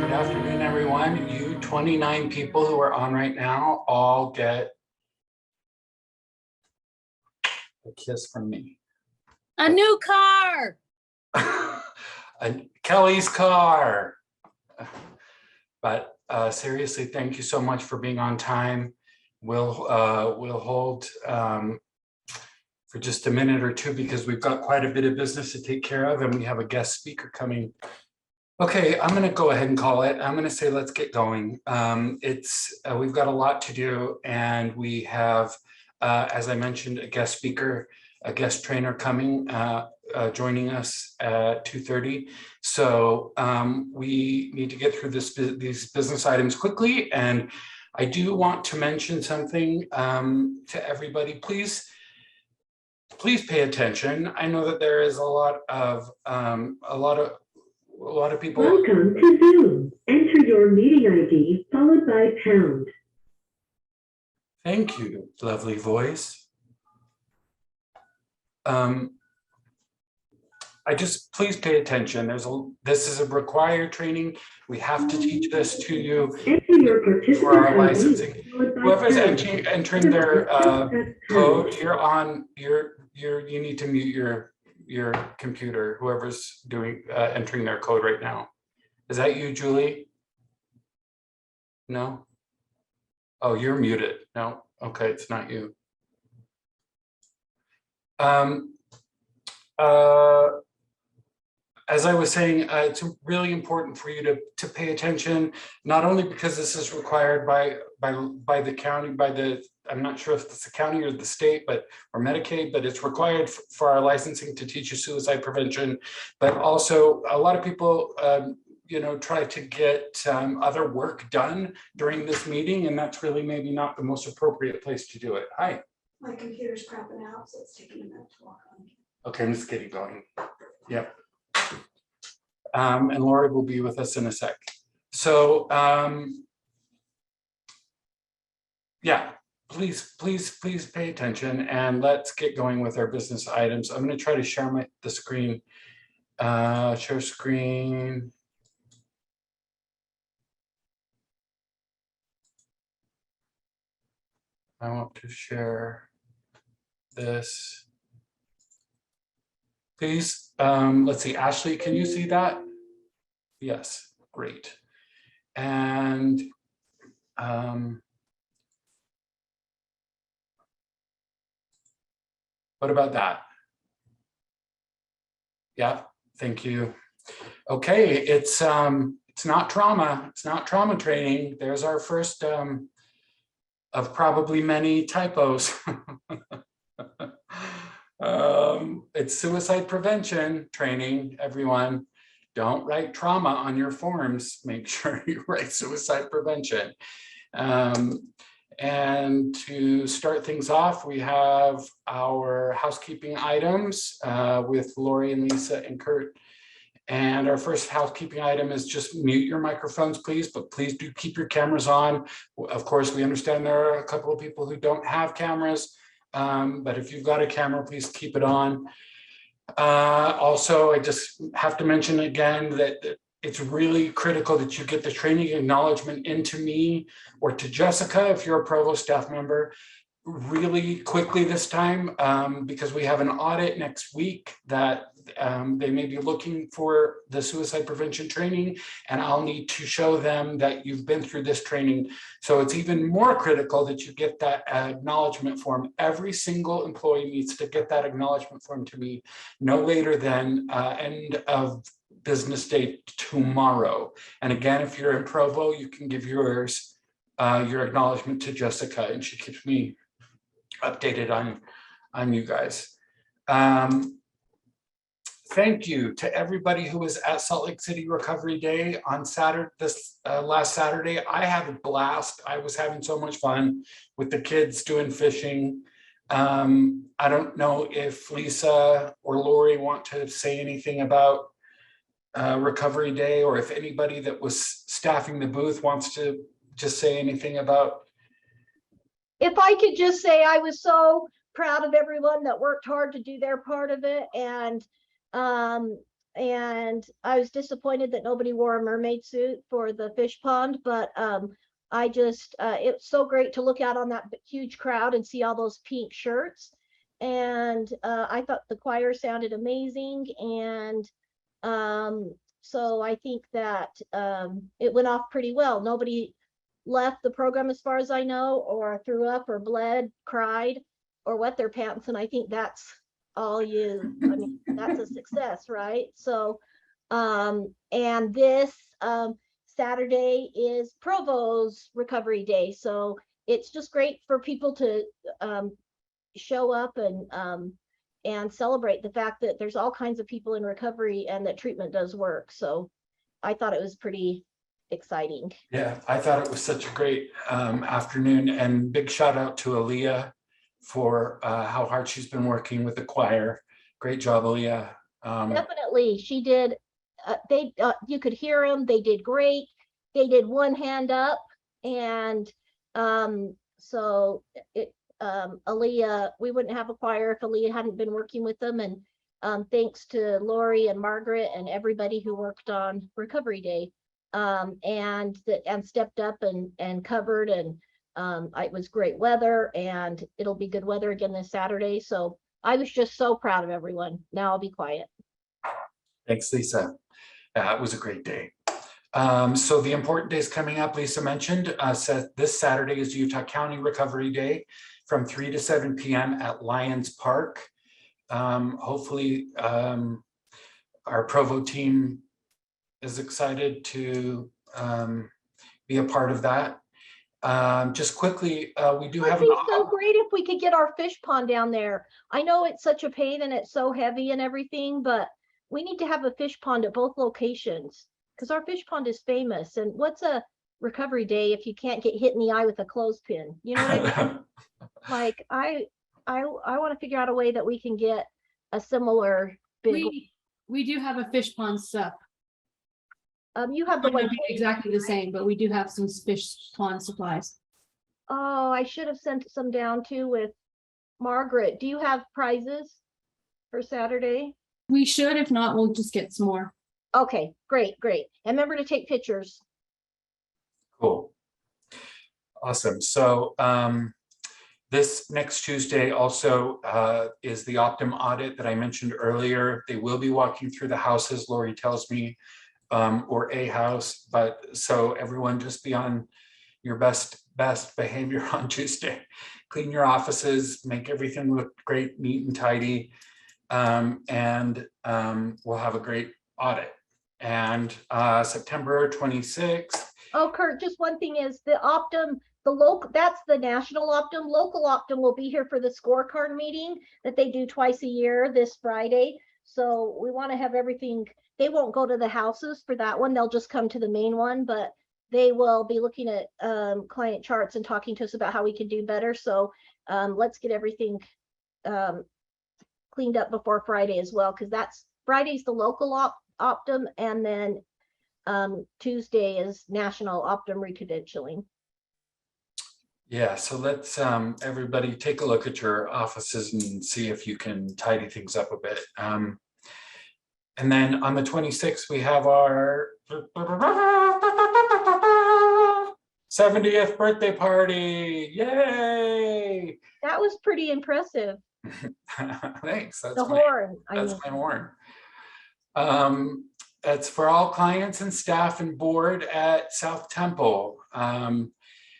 Good afternoon, everyone. You 29 people who are on right now all get a kiss from me. A new car. Kelly's car. But seriously, thank you so much for being on time. We'll hold for just a minute or two because we've got quite a bit of business to take care of and we have a guest speaker coming. Okay, I'm going to go ahead and call it. I'm going to say let's get going. We've got a lot to do, and we have, as I mentioned, a guest speaker, a guest trainer coming, joining us at 2:30. So we need to get through these business items quickly, and I do want to mention something to everybody. Please pay attention. I know that there is a lot of people. Welcome to Zoom. Enter your meeting ID followed by pound. Thank you, lovely voice. Please pay attention. This is a required training. We have to teach this to you Enter your participant for our ID licensing. followed by Whoever's pound. entering their code, you need to mute your computer, whoever's doing entering their code right now. Is that you, Julie? No? Oh, you're muted. No, okay, it's not you. As I was saying, it's really important for you to pay attention, not only because this is required by the county, I'm not sure if it's the county or the state, or Medicaid, but it's required for our licensing to teach you suicide prevention. But also, a lot of people, try to get other work done during this meeting, and that's really maybe not the most appropriate place to do it. Hi. My computer's crapping out, so it's taking a minute to walk on. Okay, I'm just getting going. Yep. And Lori will be with us in a sec. So, yeah, please pay attention and let's get going with our business items. I'm going to try to share the screen. Share screen. I want to share this. Please, let's see, Ashley, can you see that? Yes, great. And what about that? Yeah, thank you. Okay, it's not trauma. It's not trauma training. There's our first of probably many typos. It's suicide prevention training, everyone. Don't write trauma on your forms. Make sure you write suicide prevention. And to start things off, we have our housekeeping items with Lori and Lisa and Kurt. And our first housekeeping item is just mute your microphones, please, but please do keep your cameras on. Of course, we understand there are a couple of people who don't have cameras, but if you've got a camera, please keep it on. Also, I just have to mention again that it's really critical that you get the training acknowledgement into me or to Jessica if you're a provost staff member really quickly this time, because we have an audit next week that they may be looking for the suicide prevention training, and I'll need to show them that you've been through this training. So it's even more critical that you get that acknowledgement form. Every single employee needs to get that acknowledgement form to me no later than end of business day tomorrow. And again, if you're in Provo, you can give yours, your acknowledgement to Jessica, and she keeps me updated on you guys. Thank you to everybody who was at Salt Lake City Recovery Day on Saturday, last Saturday. I had a blast. I was having so much fun with the kids doing fishing. I don't know if Lisa or Lori want to say anything about Recovery Day, or if anybody that was staffing the booth wants to just say anything about. If I could just say I was so proud of everyone that worked hard to do their part of it, and and I was disappointed that nobody wore a mermaid suit for the fish pond, but I just it's so great to look out on that huge crowd and see all those pink shirts. And I thought the choir sounded amazing, and so I think that it went off pretty well. Nobody left the program, as far as I know, or threw up or bled, cried, or wet their pants, and I think that's all you, I mean, that's a success, right? So and this Saturday is Provo's recovery day, so it's just great for people to show up and celebrate the fact that there's all kinds of people in recovery and that treatment does work. So I thought it was pretty exciting. Yeah, I thought it was such a great afternoon, and big shout out to Aaliyah for how hard she's been working with the choir. Great job, Aaliyah. Definitely, she did. You could hear them. They did great. They did one hand up, and so it Aaliyah, we wouldn't have a choir if Aaliyah hadn't been working with them. And thanks to Lori and Margaret and everybody who worked on Recovery Day, and stepped up and covered. And it was great weather, and it'll be good weather again this Saturday. So I was just so proud of everyone. Now I'll be quiet. Thanks, Lisa. It was a great day. So the important days coming up, Lisa mentioned, this Saturday is Utah County Recovery Day from 3 to 7 p.m. at Lions Park. Hopefully our Provo team is excited to be a part of that. Just quickly, we do have It'd be so great if we could get our fish pond down there. I know it's such a pain and it's so heavy and everything, but we need to have a fish pond at both locations because our fish pond is famous. And what's a recovery day if you can't get hit in the eye with a clothespin? You know what I mean? Like I want to figure out a way that we can get a similar big. We do have a fish pond sup. You have the Might one. not be exactly the same, but we do have some fish pond supplies. Oh, I should have sent some down too with Margaret. Do you have prizes for Saturday? We should, if not, we'll just get some more. Okay, great. And remember to take pictures. Cool. Awesome. So this next Tuesday also is the Optum audit that I mentioned earlier. They will be walking through the houses, Lori tells me, or a house, but so everyone just be on your best behavior on Tuesday. Clean your offices, make everything look great, neat and tidy, and we'll have a great audit. And September 26th. Oh, Kurt, just one thing is the Optum, the local, that's the national Optum. Local Optum will be here for the scorecard meeting that they do twice a year this Friday. So we want to have everything. They won't go to the houses for that one. They'll just come to the main one, but they will be looking at client charts and talking to us about how we can do better. So let's get everything cleaned up before Friday as well, because that's Friday's the local Optum, and then Tuesday is national Optum recredentialing. Yeah, so let's everybody take a look at your offices and see if you can tidy things up a bit. And then on the 26th, we have our 70th birthday party. Yay! That was pretty impressive. Thanks. That's The horn. That's my horn. It's for all clients and staff and board at South Temple.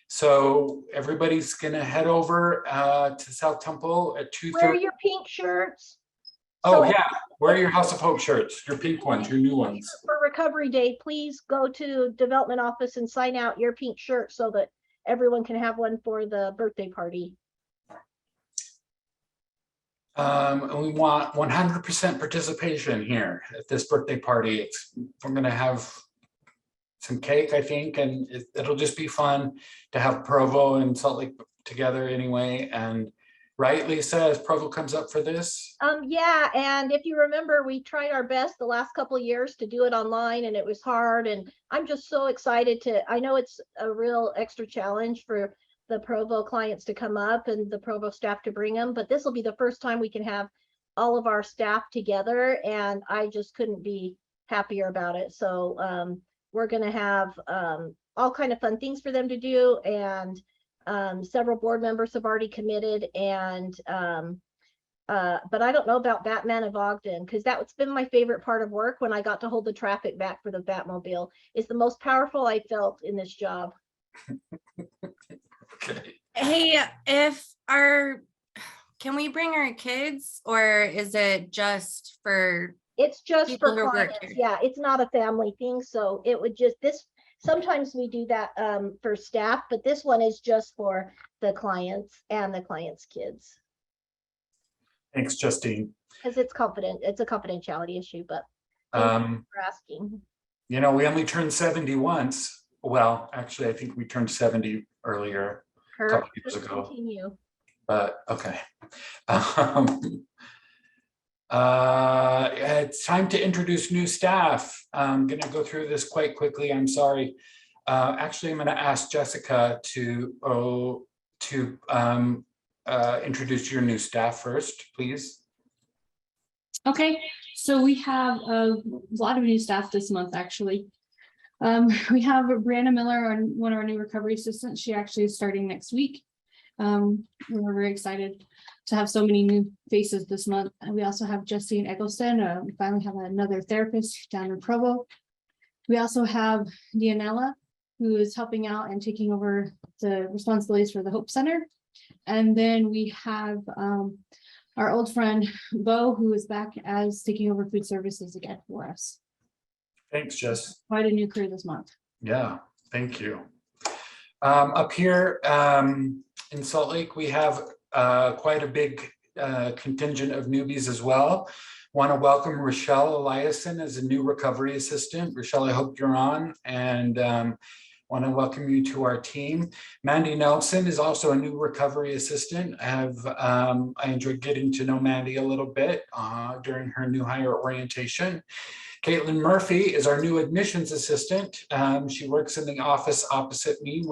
So everybody's gonna head over to South Temple at 2:30. Wear your pink shirts. Oh, So- yeah, wear your House of Hope shirts, your pink ones, your new ones. For Recovery Day, please go to development office and sign out your pink shirt so that everyone can have one for the birthday party. And we want 100% participation here at this birthday party. We're gonna have some cake, I think, and it'll just be fun to have Provo and Salt Lake together anyway. And right, Lisa, as Provo comes up for this? Yeah, and if you remember, we tried our best the last couple of years to do it online, and it was hard. And I'm just so excited I know it's a real extra challenge for the Provo clients to come up and the Provo staff to bring them, but this will be the first time we can have all of our staff together, and I just couldn't be happier about it. So we're going to have all kind of fun things for them to do, and several board members have already committed, and but I don't know about Batman of Ogden, because that's been my favorite part of work, when I got to hold the traffic back for the Batmobile. It's the most powerful I felt in this job. Okay. Hey, can we bring our kids, or is it just for? It's just People for who work clients. here. Yeah, it's not a family thing. So it would just, sometimes we do that for staff, but this one is just for the clients and the clients' kids. Thanks, Justine. Because it's a confidentiality issue, but thank you for asking. You know, we only turned 70 once. Well, actually, I think we turned 70 earlier, a couple years ago. Continue. But okay. It's time to introduce new staff. I'm going to go through this quite quickly. I'm sorry. Actually, I'm going to ask Jessica to introduce your new staff first, please. Okay, so we have a lot of new staff this month, actually. We have Brianna Miller, one of our new recovery assistants. She actually is starting next week. We're very excited to have so many new faces this month. And we also have Justine Eggleston. We finally have another therapist down in Provo. We also have Dianella, who is helping out and taking over the responsibilities for the Hope Center. And then we have our old friend, Bo, who is back as taking over food services again for us. Thanks, Jess. Quite a new crew this month. Yeah, thank you. Up here in Salt Lake, we have quite a big contingent of newbies as well. Want to welcome Rochelle Eliason as a new recovery assistant. Rochelle, I hope you're on, and want to welcome you to our team. Mandy Nelson is also a new recovery assistant. I enjoyed getting to know Mandy a little bit during her new hire orientation. Caitlin Murphy is our new admissions assistant. She works in the office opposite me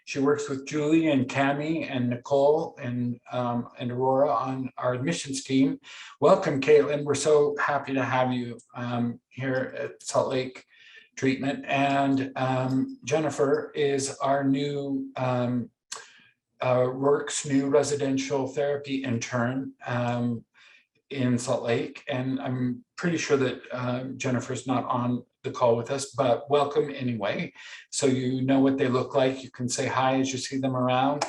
she works with Julie and Cami and Nicole and Aurora on our admissions team. Welcome, Caitlin. We're so happy to have you here at Salt Lake Treatment. And Jennifer is our new Works new residential therapy intern in Salt Lake. And I'm pretty sure that Jennifer's not on the call with us, but welcome anyway. So you know what they look like. You can say hi as you see them around.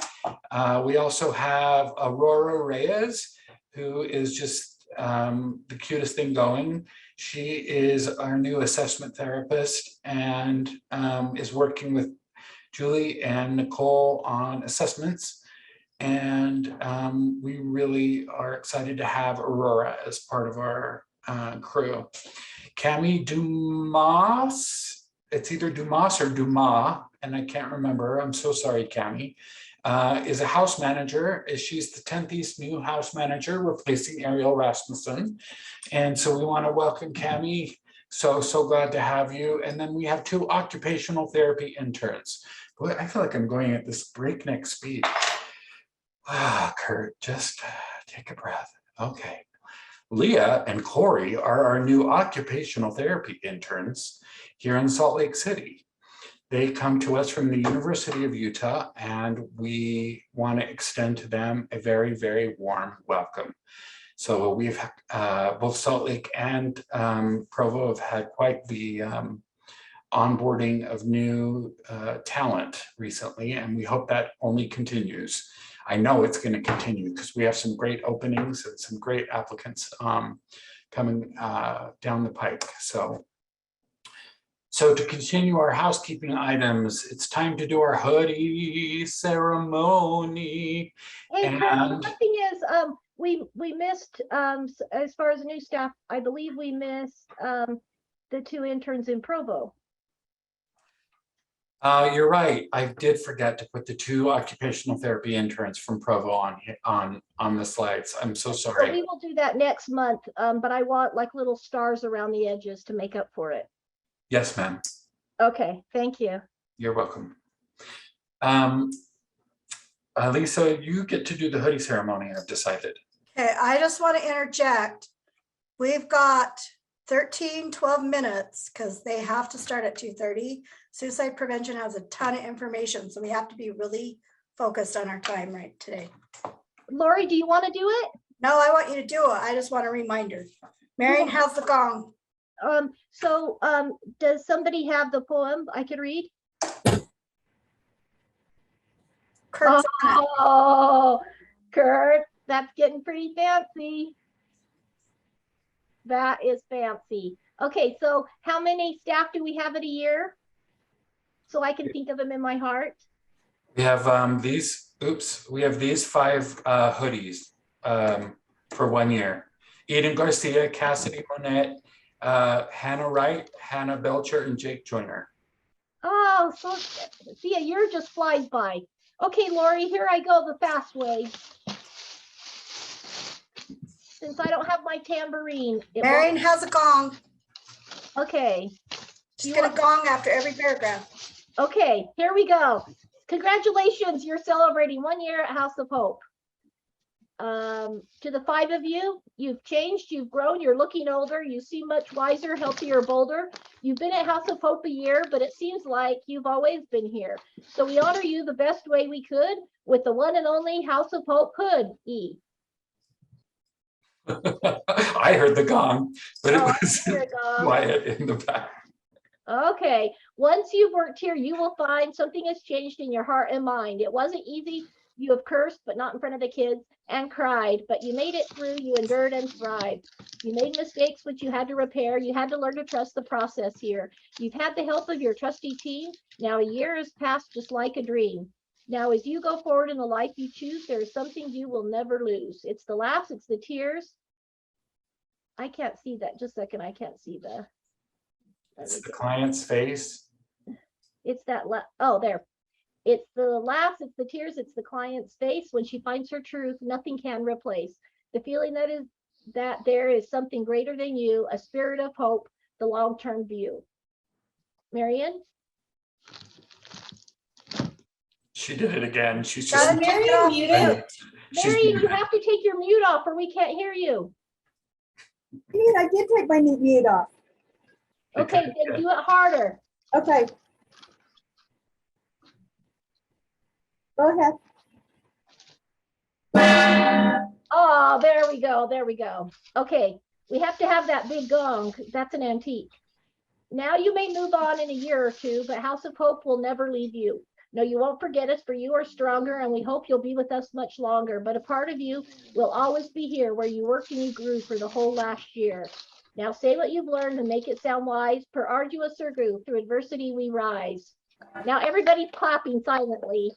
We also have Aurora Reyes, who is just the cutest thing going. She is our new assessment therapist and is working with Julie and Nicole on assessments. And we really are excited to have Aurora as part of our crew. Cami Dumas, it's either Dumas or Dumas, and I can't remember. I'm so sorry, Cami, is a house manager. She's the 10th East new house manager, replacing Ariel Rasmussen. And so we want to welcome Cami. So glad to have you. And then we have 2 occupational therapy interns. Boy, I feel like I'm going at this breakneck speed. Kurt, just take a breath. Okay. Leah and Corey are our new occupational therapy interns here in Salt Lake City. They come to us from the University of Utah, and we want to extend to them a very, very warm welcome. So we've both Salt Lake and Provo have had quite the onboarding of new talent recently, and we hope that only continues. I know it's going to continue because we have some great openings and some great applicants coming down the pike. So to continue our housekeeping items, it's time to do our hoodie ceremony. Hey, And Kurt, the thing is, we missed, as far as new staff, I believe we missed the 2 interns in Provo. you're right. I did forget to put the 2 occupational therapy interns from Provo on the slides. I'm so So sorry. we will do that next month, but I want like little stars around the edges to make up for it. Yes, ma'am. Okay, thank you. You're welcome. Lisa, you get to do the hoodie ceremony, I've decided. Okay, I just want to interject. We've got 12 minutes because they have to start at 2:30. Suicide prevention has a ton of information, so we have to be really focused on our time right today. Lori, do you want to do it? No, I want you to do it. I just want a reminder. Marion has the gong. Does somebody have the poem I could read? Kurt's on it. Oh, Kurt, that's getting pretty fancy. That is fancy. Okay, so how many staff do we have at a year? So I can think of them in my heart. We have we have these 5 hoodies for 1 year. Eden Garcia, Cassidy Monette, Hannah Wright, Hannah Belcher, and Jake Joyner. Oh, so see, a year just flies by. Okay, Lori, here I go the fast way. Since I don't have my tambourine. Marion has a gong. Okay. She's gonna gong after every paragraph. Okay, here we go. Congratulations, you're celebrating 1 year at House of Hope. To the 5 of you, you've changed, you've grown, you're looking older, you seem much wiser, healthier, bolder. You've been at House of Hope a year, but it seems like you've always been here. So we honor you the best way we could with the one and only House of Hope hood. E. I heard the gong, but it was Here it goes. quiet in the back. Okay, once you've worked here, you will find something has changed in your heart and mind. It wasn't easy. You have cursed, but not in front of the kids, and cried, but you made it through. You endured and thrived. You made mistakes, which you had to repair. You had to learn to trust the process here. You've had the help of your trusty team. Now a year has passed just like a dream. Now, as you go forward in the life you choose, there is something you will never lose. It's the laughs, it's the tears. I can't see that. Just a second, I can't see the. It's the client's face. It's that, oh, there. It's the laughs, it's the tears, it's the client's face. When she finds her truth, nothing can replace. The feeling that there is something greater than you, a spirit of hope, the long-term view. Marion? She did it again. She's Gotta just. take it off mute. Marion, you have to take your mute off or we can't hear you. I did take my mute off. Okay, then do it harder. Okay. Go ahead. Oh, there we go. There we go. Okay, we have to have that big gong. That's an antique. Now you may move on in a year or two, but House of Hope will never leave you. No, you won't forget us, for you are stronger, and we hope you'll be with us much longer. But a part of you will always be here where you worked and you grew for the whole last year. Now say what you've learned and make it sound wise. Per arduous or grew, through adversity we rise. Now everybody's clapping silently.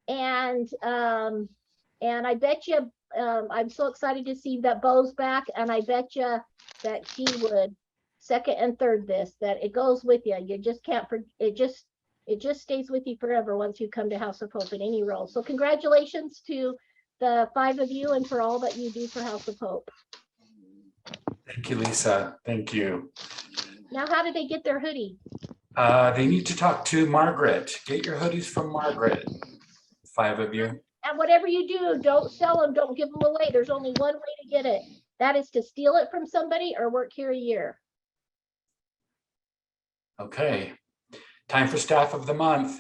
And I bet you, I'm so excited to see that Bo's back, and I bet you that she would second and third this, that it goes with you. You just can't, it just stays with you forever once you come to House of Hope in any role. So congratulations to the 5 of you and for all that you do for House of Hope. Thank you, Lisa. Thank you. Now, how did they get their hoodie? They need to talk to Margaret. Get your hoodies from Margaret. 5 of you. And whatever you do, don't sell them, don't give them away. There's only one way to get it. That is to steal it from somebody or work here a year. Okay. Time for staff of the month.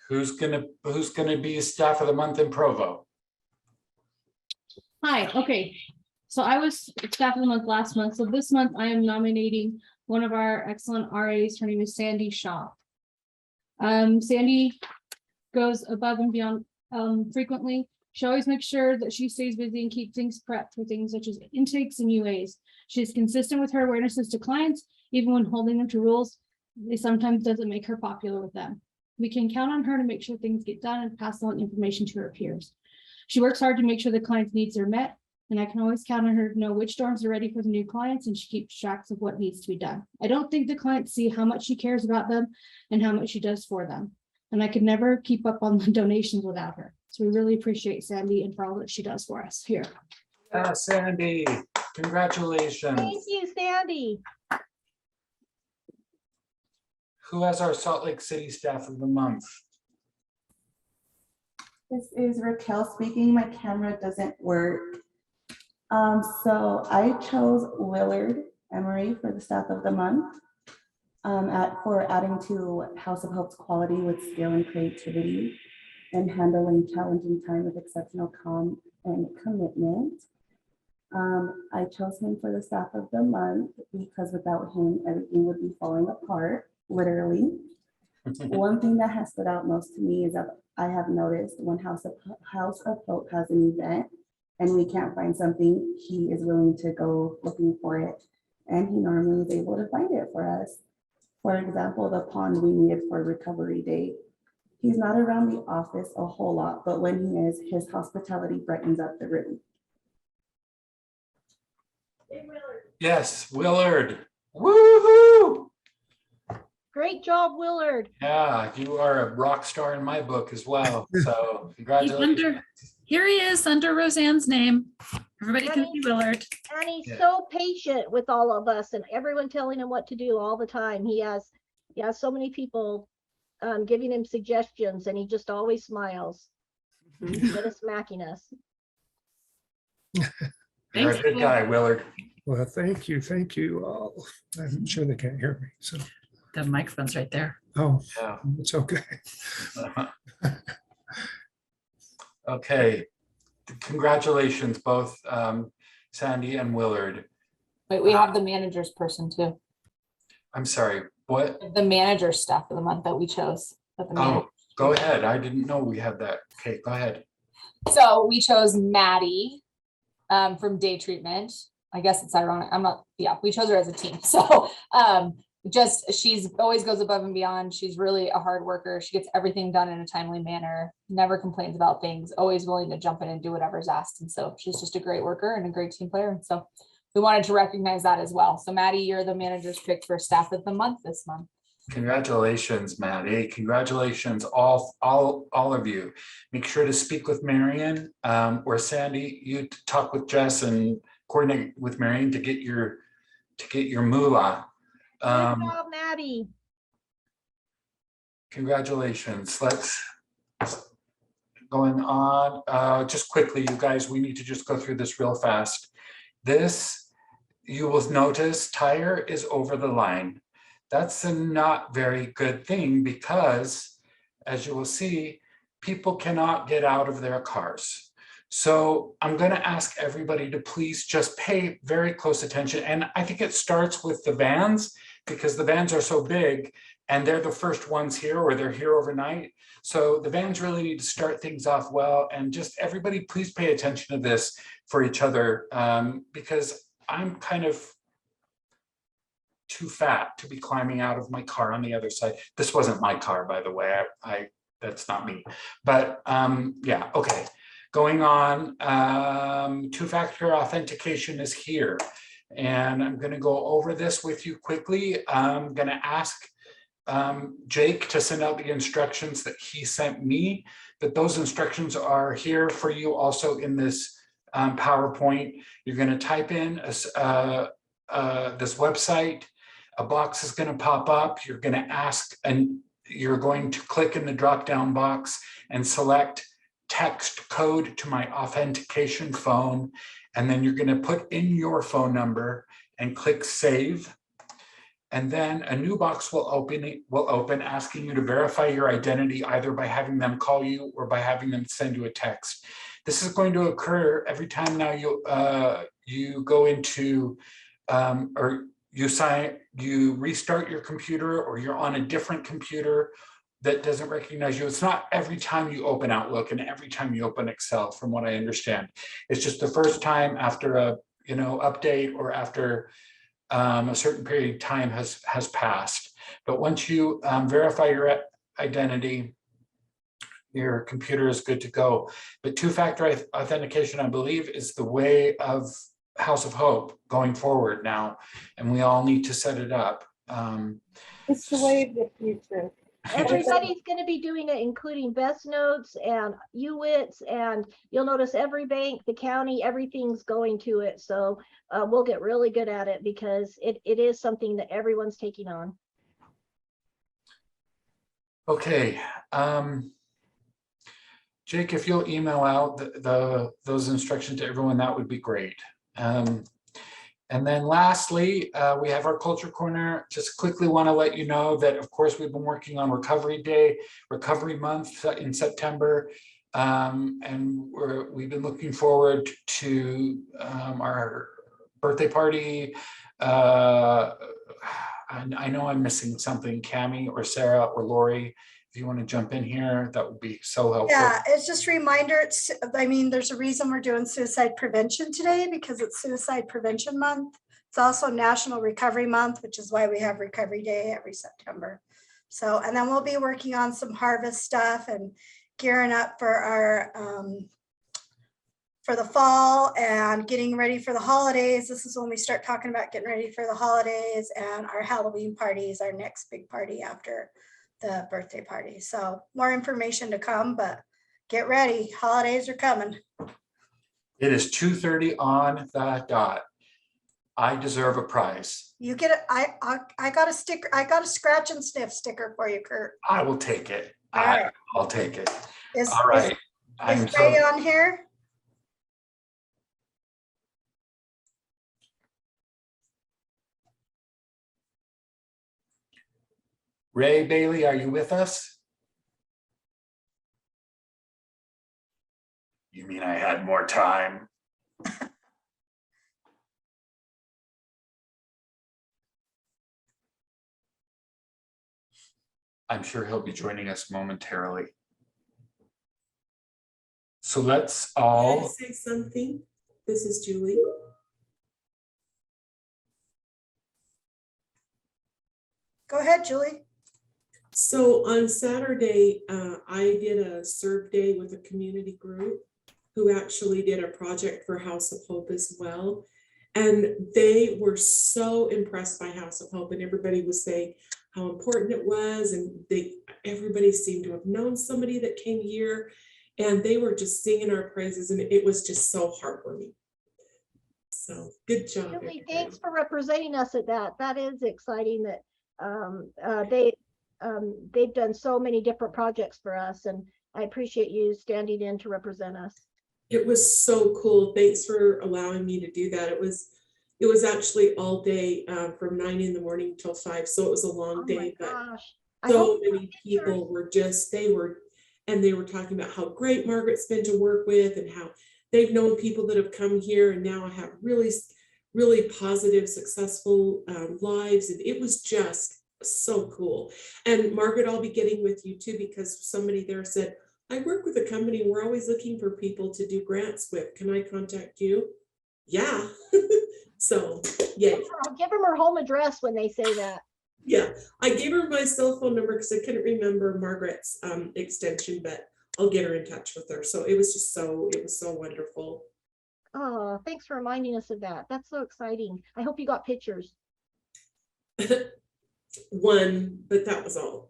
Who's gonna be staff of the month in Provo? Hi, okay. So I was staff of the month last month. So this month I am nominating one of our excellent RAs. Her name is Sandy Shaw. Sandy goes above and beyond frequently. She always makes sure that she stays busy and keeps things prepped for things such as intakes and UAs. She's consistent with her awarenesses to clients, even when holding them to rules. It sometimes doesn't make her popular with them. We can count on her to make sure things get done and pass on information to her peers. She works hard to make sure the client's needs are met, and I can always count on her to know which dorms are ready for the new clients, and she keeps track of what needs to be done. I don't think the clients see how much she cares about them and how much she does for them. And I could never keep up on the donations without her. So we really appreciate Sandy and for all that she does for us here. Yeah, Sandy, congratulations. Thank you, Sandy. Who has our Salt Lake City staff of the month? This is Raquel speaking. My camera doesn't work. So I chose Willard Emery for the staff of the month for adding to House of Hope's quality with skill and creativity and handling challenging time with exceptional calm and commitment. I chose him for the staff of the month because without him, everything would be falling apart, literally. One thing that has stood out most to me is that I have noticed when House of Hope has an event and we can't find something, he is willing to go looking for it. And he normally is able to find it for us. For example, the pond we needed for Recovery Day. He's not around the office a whole lot, but when he is, his hospitality brightens up the room. Yes, Willard. Woohoo! Great job, Willard. Yeah, you are a rock star in my book as well. So He's congratulations. under, here he is under Roseanne's name. Everybody can see Willard. And he's Yeah. so patient with all of us and everyone telling him what to do all the time. He has so many people giving him suggestions and he just always smiles instead of smacking us. You're Thanks, a good guy, Willard. Well, thank you all. I'm sure they can't hear me, so, The microphone's right there. oh, Yeah. it's okay. Okay. Congratulations, both Sandy and Willard. Wait, we have the manager's person too. I'm sorry, what? The manager staff of the month that we chose. Oh, go ahead. I didn't know we had that. Okay, go ahead. So we chose Maddie from Day Treatment. I guess it's ironic. We chose her as a team. So she's always goes above and beyond. She's really a hard worker. She gets everything done in a timely manner, never complains about things, always willing to jump in and do whatever's asked. And so she's just a great worker and a great team player. And so we wanted to recognize that as well. So Maddie, you're the manager's pick for staff of the month this month. Congratulations, Maddie. Congratulations, all of you. Make sure to speak with Marion or Sandy. You talk with Jess and coordinate with Marion to get your moolah. Good job, Maddie. Congratulations. Let's going on. Just quickly, you guys, we need to just go through this real fast. This, you will notice, tire is over the line. That's a not very good thing because, as you will see, people cannot get out of their cars. So I'm going to ask everybody to please just pay very close attention. And I think it starts with the vans because the vans are so big and they're the first ones here or they're here overnight. So the vans really need to start things off well. And just everybody, please pay attention to this for each other because I'm kind of too fat to be climbing out of my car on the other side. This wasn't my car, by the way. That's not me. But yeah, okay. Going on, two-factor authentication is here. And I'm going to go over this with you quickly. I'm going to ask Jake to send out the instructions that he sent me, but those instructions are here for you also in this PowerPoint. You're going to type in this website. A box is going to pop up. You're going to ask, and you're going to click in the drop-down box and select text code to my authentication phone. And then you're going to put in your phone number and click save. And then a new box will open asking you to verify your identity either by having them call you or by having them send you a text. This is going to occur every time now you go into or you restart your computer or you're on a different computer that doesn't recognize you. It's not every time you open Outlook and every time you open Excel, from what I understand. It's just the first time after a update or after a certain period of time has passed. But once you verify your identity, your computer is good to go. But two-factor authentication, I believe, is the way of House of Hope going forward now, and we all need to set it up. It's the way of the future. Everybody's going to be doing it, including Best Notes and UWITS, and you'll notice every bank, the county, everything's going to it. So we'll get really good at it because it is something that everyone's taking on. Okay. Jake, if you'll email out those instructions to everyone, that would be great. And then lastly, we have our Culture Corner. Just quickly want to let you know that, of course, we've been working on Recovery Day, Recovery Month in September. And we've been looking forward to our birthday party. I know I'm missing something, Cami or Sarah or Lori. If you want to jump in here, that would be so helpful. Yeah, it's just a reminder. I mean, there's a reason we're doing suicide prevention today because it's Suicide Prevention Month. It's also National Recovery Month, which is why we have Recovery Day every September. So, and then we'll be working on some harvest stuff and gearing up for our for the fall and getting ready for the holidays. This is when we start talking about getting ready for the holidays, and our Halloween party is our next big party after the birthday party. So more information to come, but get ready. Holidays are coming. It is 2:30 on the dot. I deserve a prize. You get it. I got a sticker. I got a scratch and sniff sticker for you, Kurt. I will take it. All right. I'll take it. Is, all right. Is Ray on here? Ray Bailey, are you with us? You mean I had more time? I'm sure he'll be joining us momentarily. So let's all. Can I say something? This is Julie. Go ahead, Julie. So on Saturday, I did a serve day with a community group who actually did a project for House of Hope as well. And they were so impressed by House of Hope, and everybody was saying how important it was. And everybody seemed to have known somebody that came here, and they were just singing our praises, and it was just so heartwarming. So good job. Julie, thanks for representing us at that. That is exciting that they've done so many different projects for us, and I appreciate you standing in to represent us. It was so cool. Thanks for allowing me to do that. It was actually all day from 9 in the morning till 5. So it was a long day, but so many people were they were talking about how great Margaret's been to work with and how they've known people that have come here and now have really, really positive, successful lives. And it was just so cool. And Margaret, I'll be getting with you too, because somebody there said, I work with a company. We're always looking for people to do grants with. Can I contact you? Yeah. So, yeah. Give them her home address when they say that. Yeah, I gave her my cell phone number because I couldn't remember Margaret's extension, but I'll get her in touch with her. So it was just it was so wonderful. Oh, thanks for reminding us of that. That's so exciting. I hope you got pictures. One, but that was all.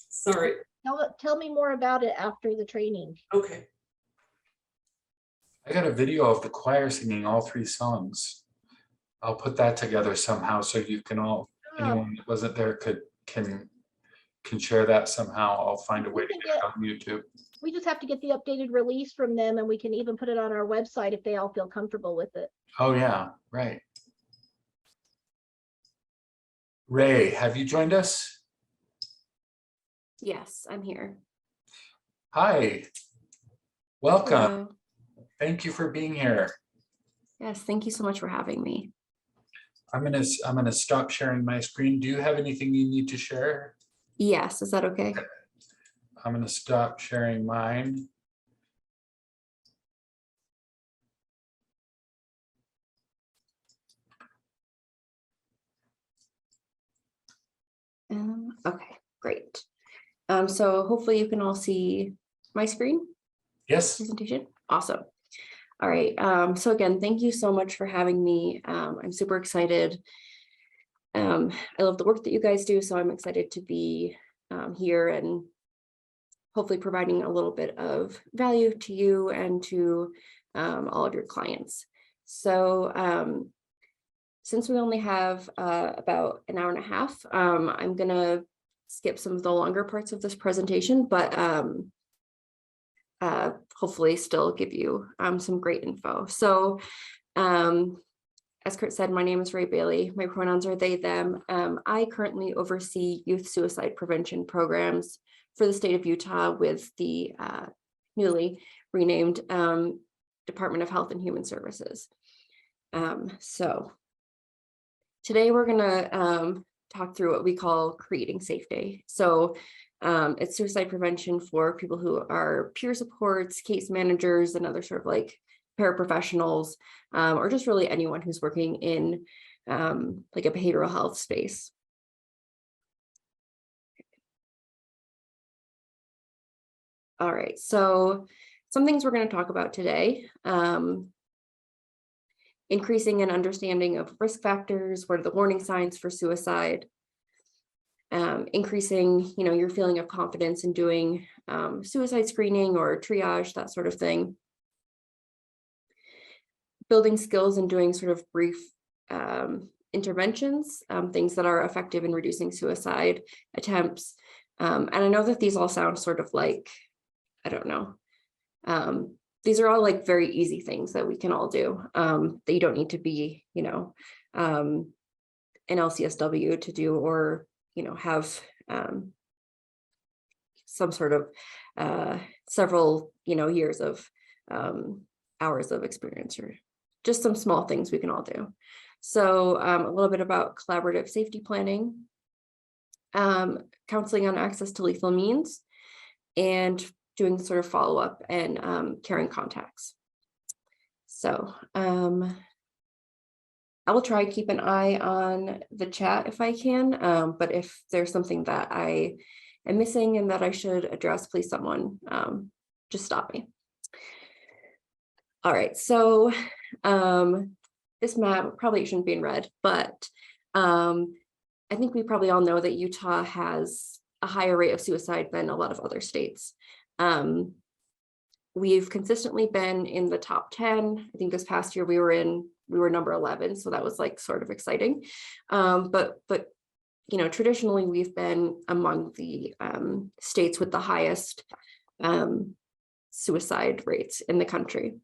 Sorry. Tell me more about it after the training. Okay. I got a video of the choir singing all 3 songs. I'll put that together somehow so you can all, anyone that wasn't there can share that somehow. I'll find a way to get it on YouTube. We just have to get the updated release from them, and we can even put it on our website if they all feel comfortable with it. Oh yeah, right. Ray, have you joined us? Yes, I'm here. Hi. Welcome. Hello. Thank you for being here. Yes, thank you so much for having me. I'm gonna stop sharing my screen. Do you have anything you need to share? Yes, is that okay? I'm gonna stop sharing mine. Okay, great. So hopefully you can all see my screen. Yes. Presentation. Awesome. All right. So again, thank you so much for having me. I'm super excited. I love the work that you guys do, so I'm excited to be here and hopefully providing a little bit of value to you and to all of your clients. So since we only have about an hour and a half, I'm gonna skip some of the longer parts of this presentation, but hopefully still give you some great info. So as Kurt said, my name is Ray Bailey. My pronouns are they, them. I currently oversee youth suicide prevention programs for the state of Utah with the newly renamed Department of Health and Human Services. So today we're gonna talk through what we call creating safe day. So it's suicide prevention for people who are peer supports, case managers, and other sort of like paraprofessionals, or just really anyone who's working in like a behavioral health space. All right, so some things we're going to talk about today. Increasing an understanding of risk factors, what are the warning signs for suicide, increasing, your feeling of confidence in doing suicide screening or triage, that sort of thing. Building skills and doing sort of brief interventions, things that are effective in reducing suicide attempts. And I know that these all sound sort of like, I don't know, these are all like very easy things that we can all do, that you don't need to be, an LCSW to do, or, have some sort of several, years of hours of experience, or just some small things we can all do. So a little bit about collaborative safety planning, counseling on access to lethal means, and doing sort of follow-up and caring contacts. So I will try to keep an eye on the chat if I can, but if there's something that I am missing and that I should address, please someone just stop me. All right, so this map probably shouldn't be in red, but I think we probably all know that Utah has a higher rate of suicide than a lot of other states. We've consistently been in the top 10. I think this past year we were number 11, so that was like sort of exciting. But traditionally we've been among the states with the highest suicide rates in the country.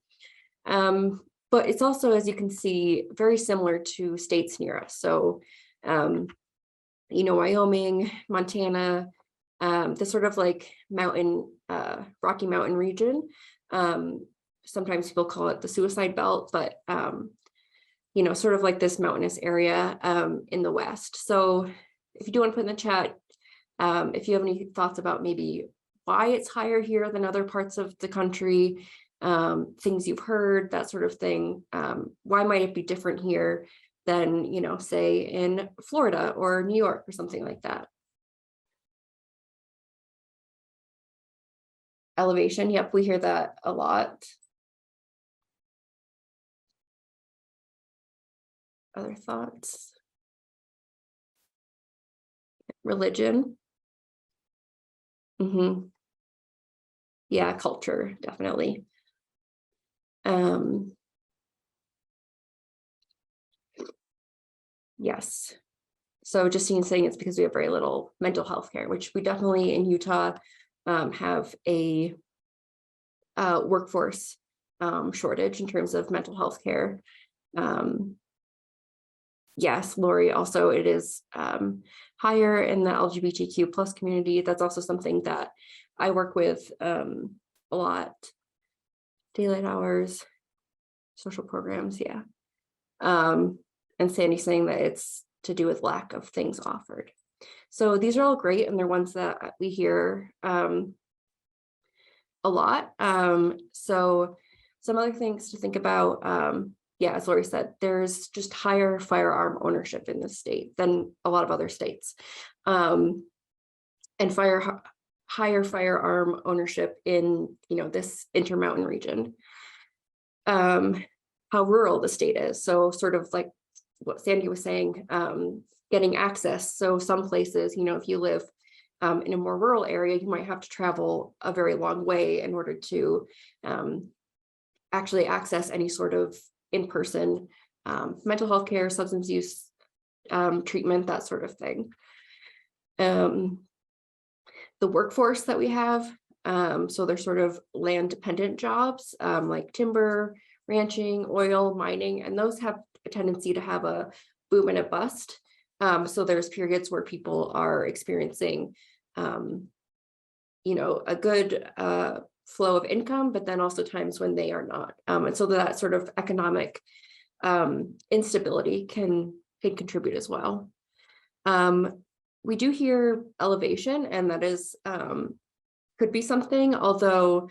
But it's also, as you can see, very similar to states near us. So, Wyoming, Montana, the sort of like mountain, Rocky Mountain region. Sometimes people call it the suicide belt, but, sort of like this mountainous area in the West. So if you do want to put in the chat, if you have any thoughts about maybe why it's higher here than other parts of the country, things you've heard, that sort of thing. Why might it be different here than, say in Florida or New York or something like that? Elevation, yep, we hear that a lot. Other thoughts? Religion. Yeah, culture, definitely. Yes. So just saying it's because we have very little mental health care, which we definitely in Utah have a workforce shortage in terms of mental health care. Yes, Lori, also it is higher in the LGBTQ plus community. That's also something that I work with a lot. Daylight hours, social programs, yeah. And Sandy's saying that it's to do with lack of things offered. So these are all great, and they're ones that we hear a lot. So some other things to think about, yeah, as Lori said, there's just higher firearm ownership in this state than a lot of other states. And higher firearm ownership in, this Intermountain region. How rural the state is. So sort of like what Sandy was saying, getting access. So some places, if you live in a more rural area, you might have to travel a very long way in order to actually access any sort of in-person mental health care, substance use treatment, that sort of thing. The workforce that we have, So they're sort of land dependent jobs, like timber, ranching, oil, mining, and those have a tendency to have a boom and a bust. So there's periods where people are experiencing, a good flow of income, but then also times when they are not. And so that sort of economic instability can contribute as well. We do hear elevation, and that is could be something, although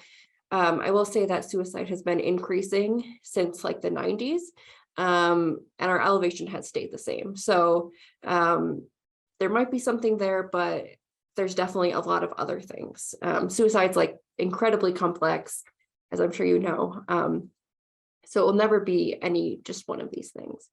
I will say that suicide has been increasing since like the 90s, and our elevation has stayed the same. So there might be something there, but there's definitely a lot of other things. Suicide's like incredibly complex, as I'm sure you know. So it will never be just one of these things.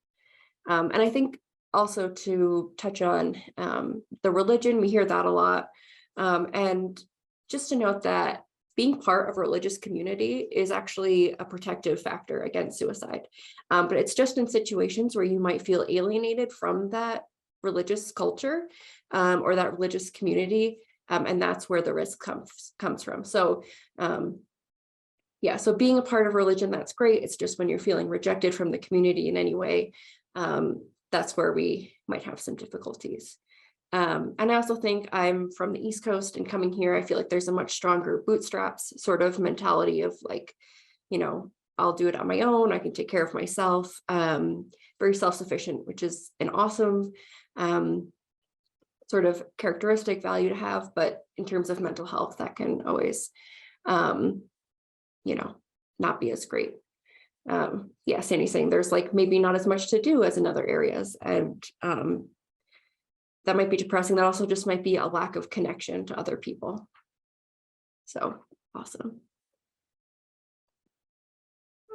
And I think also to touch on the religion, we hear that a lot. And just to note that being part of a religious community is actually a protective factor against suicide. But it's just in situations where you might feel alienated from that religious culture or that religious community. And that's where the risk comes from. So yeah, so being a part of religion, that's great. It's just when you're feeling rejected from the community in any way, that's where we might have some difficulties. And I also think I'm from the East Coast, and coming here, I feel like there's a much stronger bootstraps sort of mentality of like, I'll do it on my own. I can take care of myself. Very self-sufficient, which is an awesome sort of characteristic value to have. But in terms of mental health, that can always, not be as great. Yeah, Sandy's saying there's like maybe not as much to do as in other areas. And that might be depressing. That also just might be a lack of connection to other people. So awesome.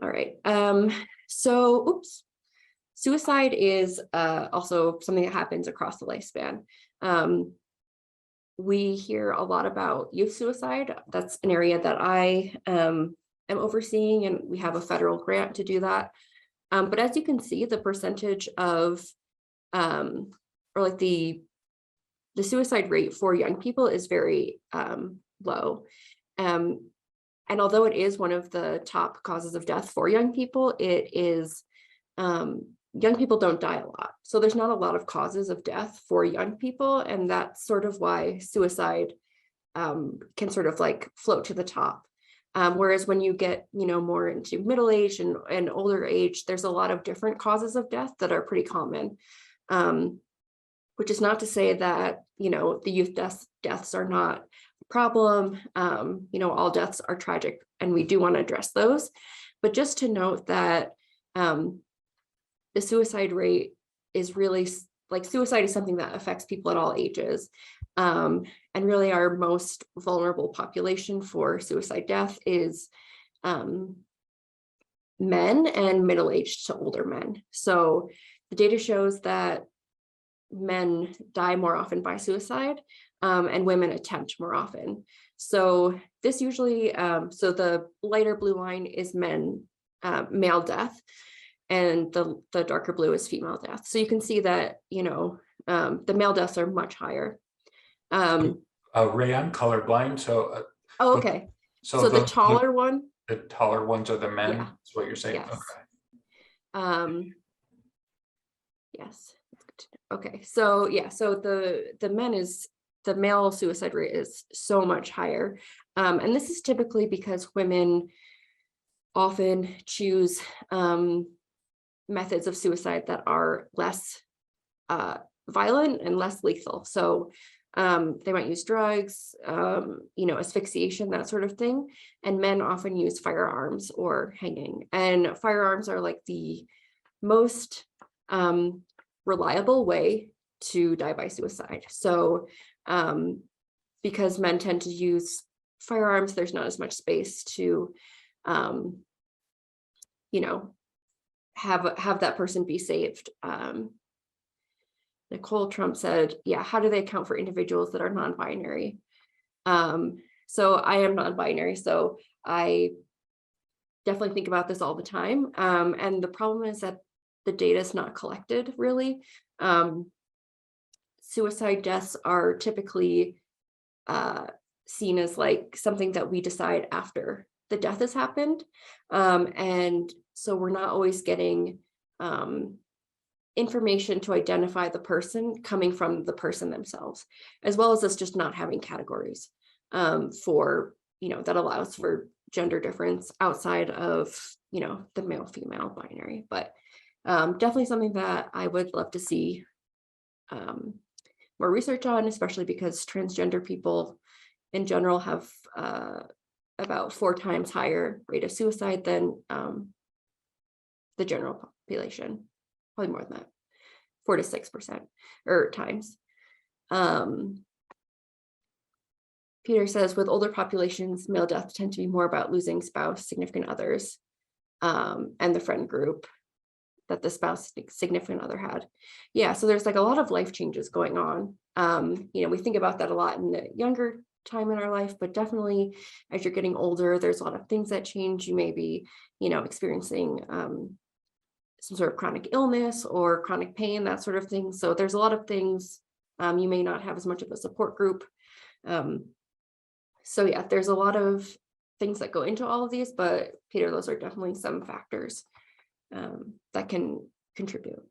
All right. Suicide is also something that happens across the lifespan. We hear a lot about youth suicide. That's an area that I am overseeing, and we have a federal grant to do that. But as you can see, the percentage of or like the suicide rate for young people is very low. And although it is one of the top causes of death for young people, it is young people don't die a lot. So there's not a lot of causes of death for young people. And that's sort of why suicide can sort of like float to the top. Whereas when you get, more into middle age and older age, there's a lot of different causes of death that are pretty common. Which is not to say that, the youth deaths are not a problem. All deaths are tragic, and we do want to address those. But just to note that the suicide rate is really like suicide is something that affects people at all ages. And really our most vulnerable population for suicide death is men and middle-aged to older men. So the data shows that men die more often by suicide, and women attempt more often. So this usually, so the lighter blue line is male death, and the darker blue is female death. So you can see that, the male deaths are much higher. Ray, I'm colorblind, so. Oh, okay. So the taller one. The taller ones are the men, Yeah. is what you're saying? Yes. Okay. Yes. Okay, so yeah, so the male suicide rate is so much higher. And this is typically because women often choose methods of suicide that are less violent and less lethal. So they might use drugs, asphyxiation, that sort of thing. And men often use firearms or hanging. And firearms are like the most reliable way to die by suicide. So because men tend to use firearms, there's not as much space to have that person be saved. Nicole Trump said, yeah, how do they account for individuals that are non-binary? So I am non-binary, so I definitely think about this all the time. And the problem is that the data is not collected really. Suicide deaths are typically seen as like something that we decide after the death has happened. And so we're not always getting information to identify the person coming from the person themselves, as well as us just not having categories for, that allows for gender difference outside of, the male female binary. But definitely something that I would love to see more research on, especially because transgender people in general have about 4 times higher rate of suicide than the general population, probably more than that, 4 to 6% or times. Peter says, with older populations, male deaths tend to be more about losing spouse, significant others, and the friend group that the spouse significant other had. Yeah, so there's like a lot of life changes going on. We think about that a lot in the younger time in our life, but definitely as you're getting older, there's a lot of things that change. You may be, experiencing some sort of chronic illness or chronic pain, that sort of thing. So there's a lot of things. You may not have as much of a support group. So yeah, there's a lot of things that go into all of these, but Peter, those are definitely some factors that can contribute.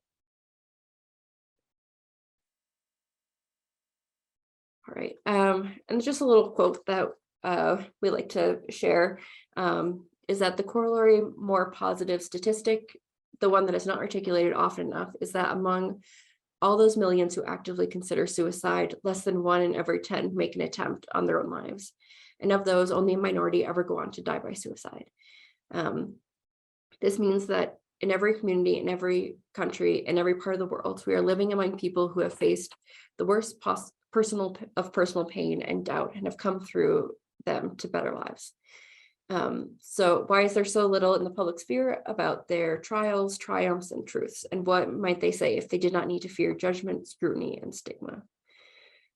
All right, and just a little quote that we like to share is that the corollary more positive statistic, the one that is not articulated often enough, is that among all those millions who actively consider suicide, less than 1 in every 10 make an attempt on their own lives. And of those, only a minority ever go on to die by suicide. This means that in every community, in every country, in every part of the world, we are living among people who have faced the worst personal pain and doubt and have come through them to better lives. So why is there so little in the public sphere about their trials, triumphs, and truths? And what might they say if they did not need to fear judgment, scrutiny, and stigma?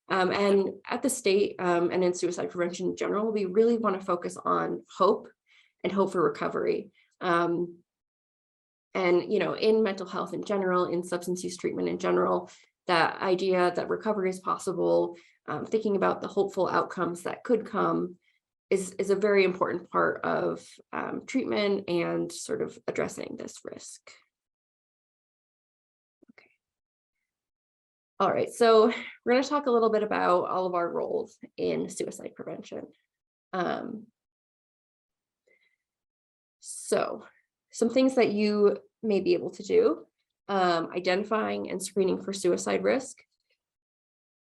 And at the state and in suicide prevention in general, we really want to focus on hope and hope for recovery. And, in mental health in general, in substance use treatment in general, that idea that recovery is possible, thinking about the hopeful outcomes that could come is a very important part of treatment and sort of addressing this risk. Okay. All right, so we're going to talk a little bit about all of our roles in suicide prevention. So some things that you may be able to do: identifying and screening for suicide risk,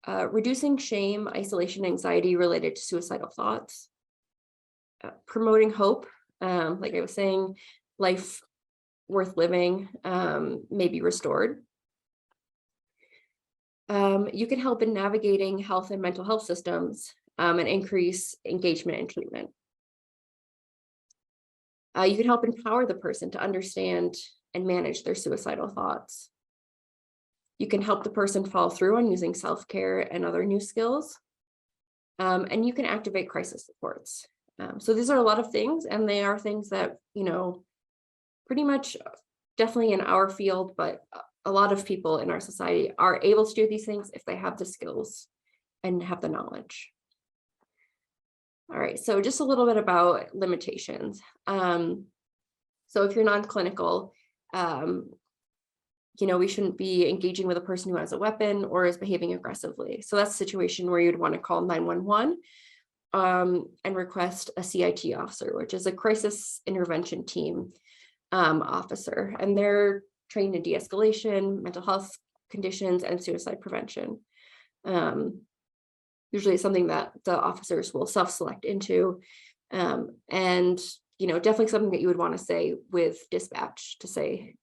reducing shame, isolation, anxiety related to suicidal thoughts, promoting hope. Like I was saying, life worth living may be restored. You can help in navigating health and mental health systems and increase engagement in treatment. You can help empower the person to understand and manage their suicidal thoughts. You can help the person follow through on using self-care and other new skills. And you can activate crisis supports. So these are a lot of things, and they are things that, pretty much definitely in our field, but a lot of people in our society are able to do these things if they have the skills and have the knowledge. All right, so just a little bit about limitations. So if you're non-clinical, we shouldn't be engaging with a person who has a weapon or is behaving aggressively. So that's a situation where you'd want to call 911 and request a CIT officer, which is a crisis intervention team officer. And they're trained in de-escalation, mental health conditions, and suicide prevention. Usually it's something that the officers will self-select into. And, definitely something that you would want to say with dispatch to say,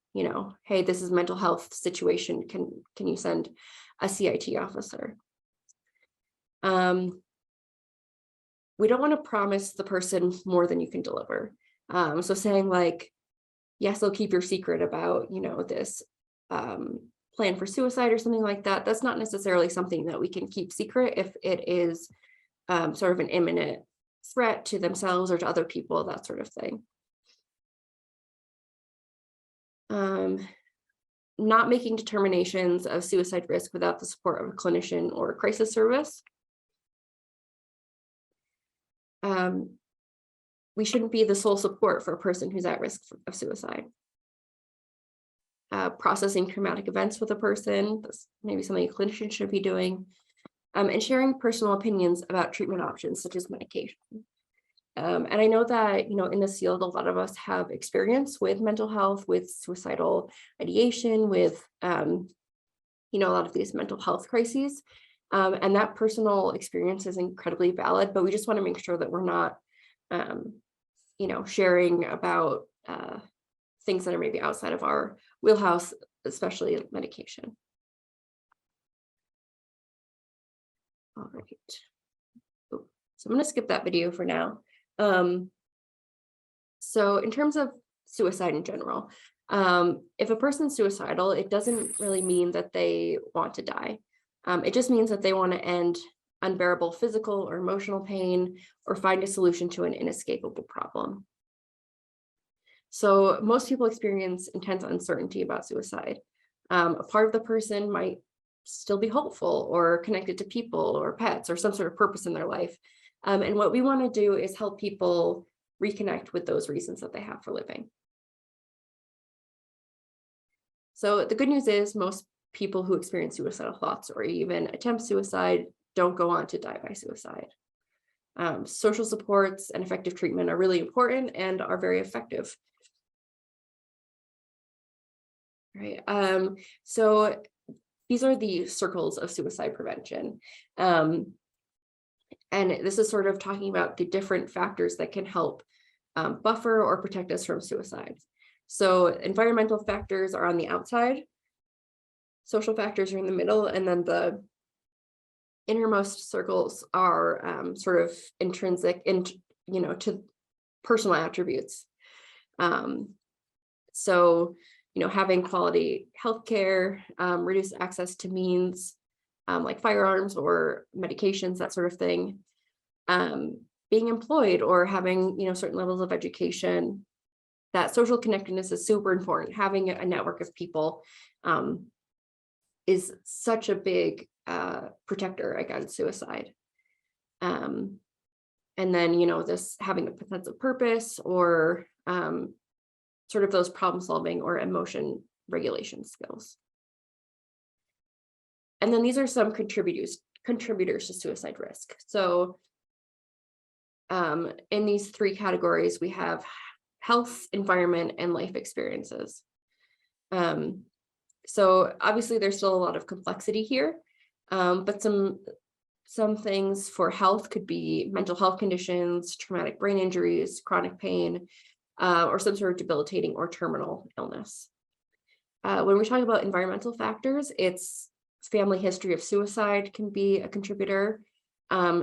hey, this is a mental health situation. Can you send a CIT officer? We don't want to promise the person more than you can deliver. So saying like, yes, I'll keep your secret about, this plan for suicide or something like that. That's not necessarily something that we can keep secret if it is sort of an imminent threat to themselves or to other people, that sort of thing. Not making determinations of suicide risk without the support of a clinician or a crisis service. we shouldn't be the sole support for a person who's at risk of suicide. Processing traumatic events with a person, that's maybe something a clinician should be doing, and sharing personal opinions about treatment options such as medication. And I know that, in this field, a lot of us have experience with mental health, with suicidal ideation, with, a lot of these mental health crises. And that personal experience is incredibly valid, but we just want to make sure that we're not, sharing about things that are maybe outside of our wheelhouse, especially medication. All right. So I'm going to skip that video for now. So in terms of suicide in general, if a person's suicidal, it doesn't really mean that they want to die. It just means that they want to end unbearable physical or emotional pain or find a solution to an inescapable problem. So most people experience intense uncertainty about suicide. A part of the person might still be hopeful or connected to people or pets or some sort of purpose in their life. And what we want to do is help people reconnect with those reasons that they have for living. So the good news is most people who experience suicidal thoughts or even attempt suicide don't go on to die by suicide. Social supports and effective treatment are really important and are very effective. Right. So these are the circles of suicide prevention. And this is sort of talking about the different factors that can help buffer or protect us from suicide. So environmental factors are on the outside, social factors are in the middle, and then the innermost circles are sort of intrinsic to personal attributes. So having quality healthcare, reduced access to means like firearms or medications, that sort of thing. Being employed or having certain levels of education. That social connectedness is super important. Having a network of people is such a big protector against suicide. And then this having a sense of purpose or sort of those problem solving or emotion regulation skills. And then these are some contributors to suicide risk. So in these three categories, we have health, environment, and life experiences. So obviously there's still a lot of complexity here, but some things for health could be mental health conditions, traumatic brain injuries, chronic pain, or some sort of debilitating or terminal illness. When we talk about environmental factors, it's family history of suicide can be a contributor,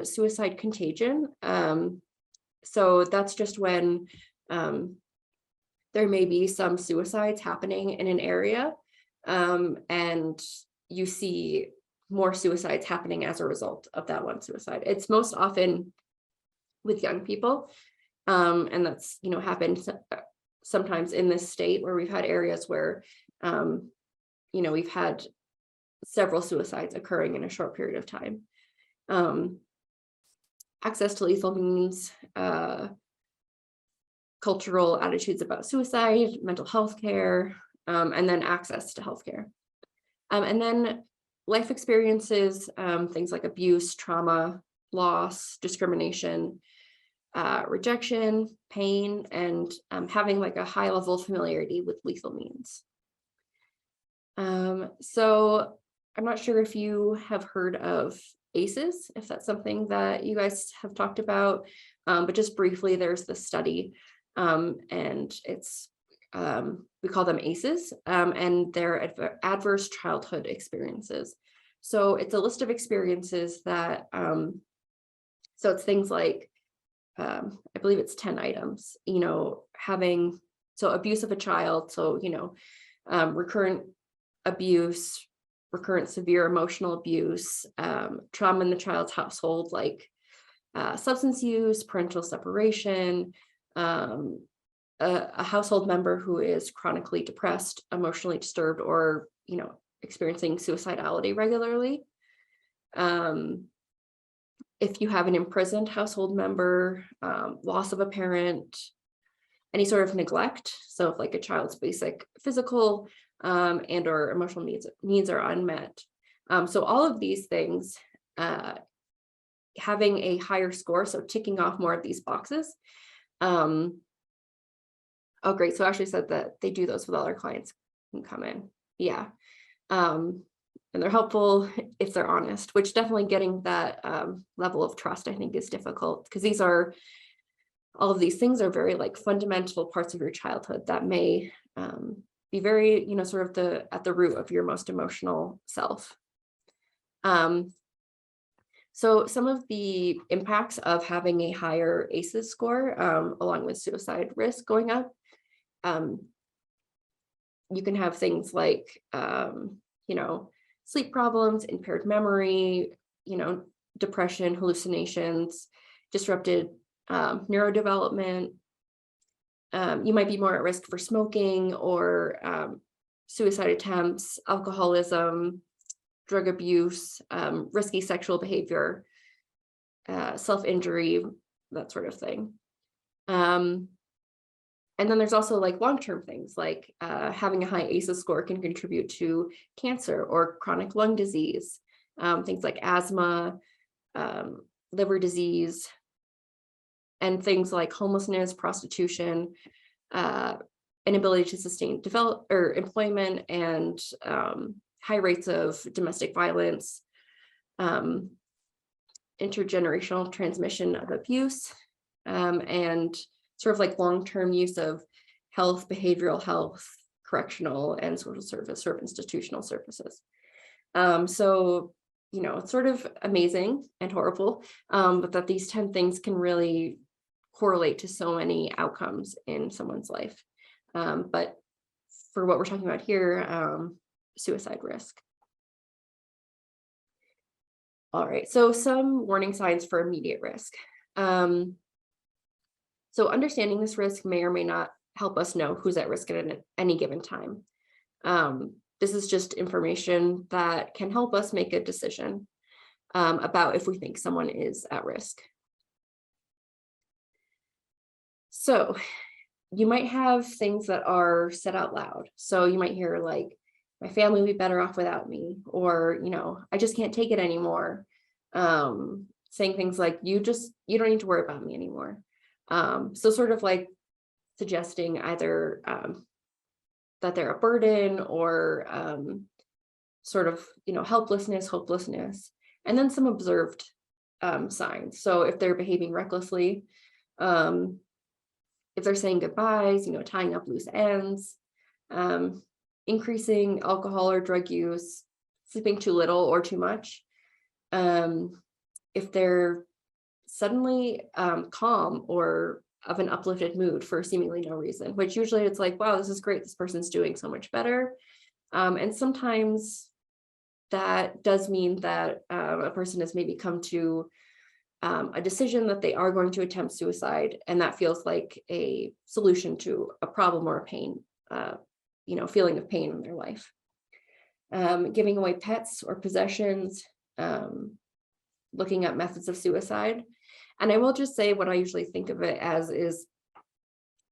suicide contagion. So that's just when there may be some suicides happening in an area, and you see more suicides happening as a result of that one suicide. It's most often with young people. And that's, happened sometimes in this state where we've had areas where, we've had several suicides occurring in a short period of time. Access to lethal means, cultural attitudes about suicide, mental health care, and then access to healthcare. And then life experiences, things like abuse, trauma, loss, discrimination, rejection, pain, and having like a high level of familiarity with lethal means. So I'm not sure if you have heard of ACEs, if that's something that you guys have talked about, but just briefly, there's this study, and it's, we call them ACEs, and they're adverse childhood experiences. So it's a list of experiences that, so it's things like, I believe it's 10 items, having, so abuse of a child. So, recurrent abuse, recurrent severe emotional abuse, trauma in the child's household, like substance use, parental separation, a household member who is chronically depressed, emotionally disturbed, or, experiencing suicidality regularly. if you have an imprisoned household member, loss of a parent, any sort of neglect. So if like a child's basic physical and or emotional needs are unmet. So all of these things, having a higher score, so ticking off more of these boxes. Oh, great. So Ashley said that they do those with all our clients who come in. Yeah. And they're helpful if they're honest, which definitely getting that level of trust, I think, is difficult, because all of these things are very like fundamental parts of your childhood that may be very, sort of at the root of your most emotional self. So some of the impacts of having a higher ACEs score, along with suicide risk going up, you can have things like, sleep problems, impaired memory, depression, hallucinations, disrupted neurodevelopment. You might be more at risk for smoking or suicide attempts, alcoholism, drug abuse, risky sexual behavior, self-injury, that sort of thing. And then there's also like long-term things like having a high ACEs score can contribute to cancer or chronic lung disease, things like asthma, liver disease, and things like homelessness, prostitution, inability to sustain employment, and high rates of domestic violence, intergenerational transmission of abuse, and sort of like long-term use of health, behavioral health, correctional, and social service or institutional services. So, it's sort of amazing and horrible, but that these 10 things can really correlate to so many outcomes in someone's life. But for what we're talking about here, suicide risk. All right, so some warning signs for immediate risk. So understanding this risk may or may not help us know who's at risk at any given time. This is just information that can help us make a decision about if we think someone is at risk. So you might have things that are said out loud. So you might hear like, my family would be better off without me, or, I just can't take it anymore. Saying things like, you don't need to worry about me anymore. So sort of like suggesting either that they're a burden or sort of, helplessness, hopelessness, and then some observed signs. So if they're behaving recklessly, if they're saying goodbyes, tying up loose ends, increasing alcohol or drug use, sleeping too little or too much, if they're suddenly calm or of an uplifted mood for seemingly no reason, which usually it's like, wow, this is great, this person's doing so much better. And sometimes that does mean that a person has maybe come to a decision that they are going to attempt suicide, and that feels like a solution to a problem or a pain, feeling of pain in their life. Giving away pets or possessions, looking at methods of suicide. And I will just say what I usually think of it as is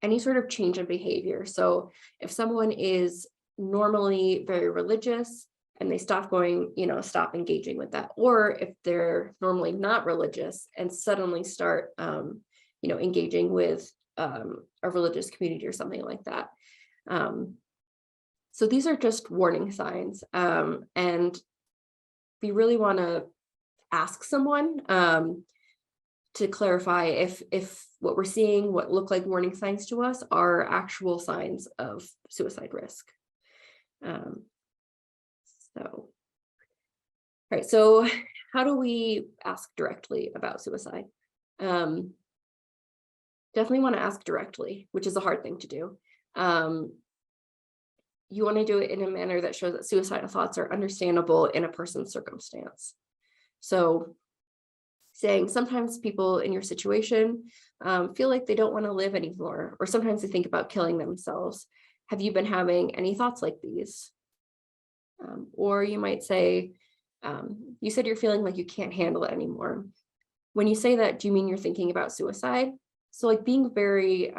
any sort of change in behavior. So if someone is normally very religious and they stop engaging with that, or if they're normally not religious and suddenly start, engaging with a religious community or something like that. So these are just warning signs, and we really want to ask someone to clarify if what we're seeing, what look like warning signs to us, are actual signs of suicide risk. So how do we ask directly about suicide? Definitely want to ask directly, which is a hard thing to do. You want to do it in a manner that shows that suicidal thoughts are understandable in a person's circumstance. So saying sometimes people in your situation feel like they don't want to live anymore, or sometimes they think about killing themselves. Have you been having any thoughts like these? Or you might say, you said you're feeling like you can't handle it anymore. when you say that, do you mean you're thinking about suicide? So like being very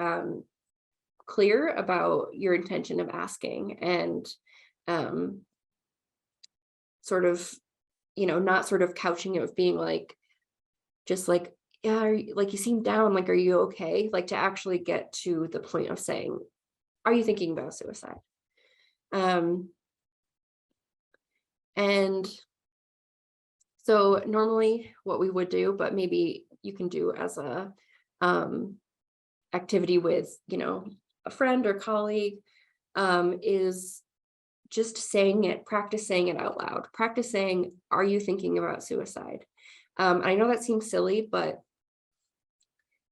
clear about your intention of asking, and sort of, not sort of couching it with being like, just like, yeah, like you seem down, like, are you okay? Like to actually get to the point of saying, are you thinking about suicide? And so normally what we would do, but maybe you can do as a activity with, a friend or colleague, is just saying it, practice saying it out loud. Practice saying, are you thinking about suicide? I know that seems silly, but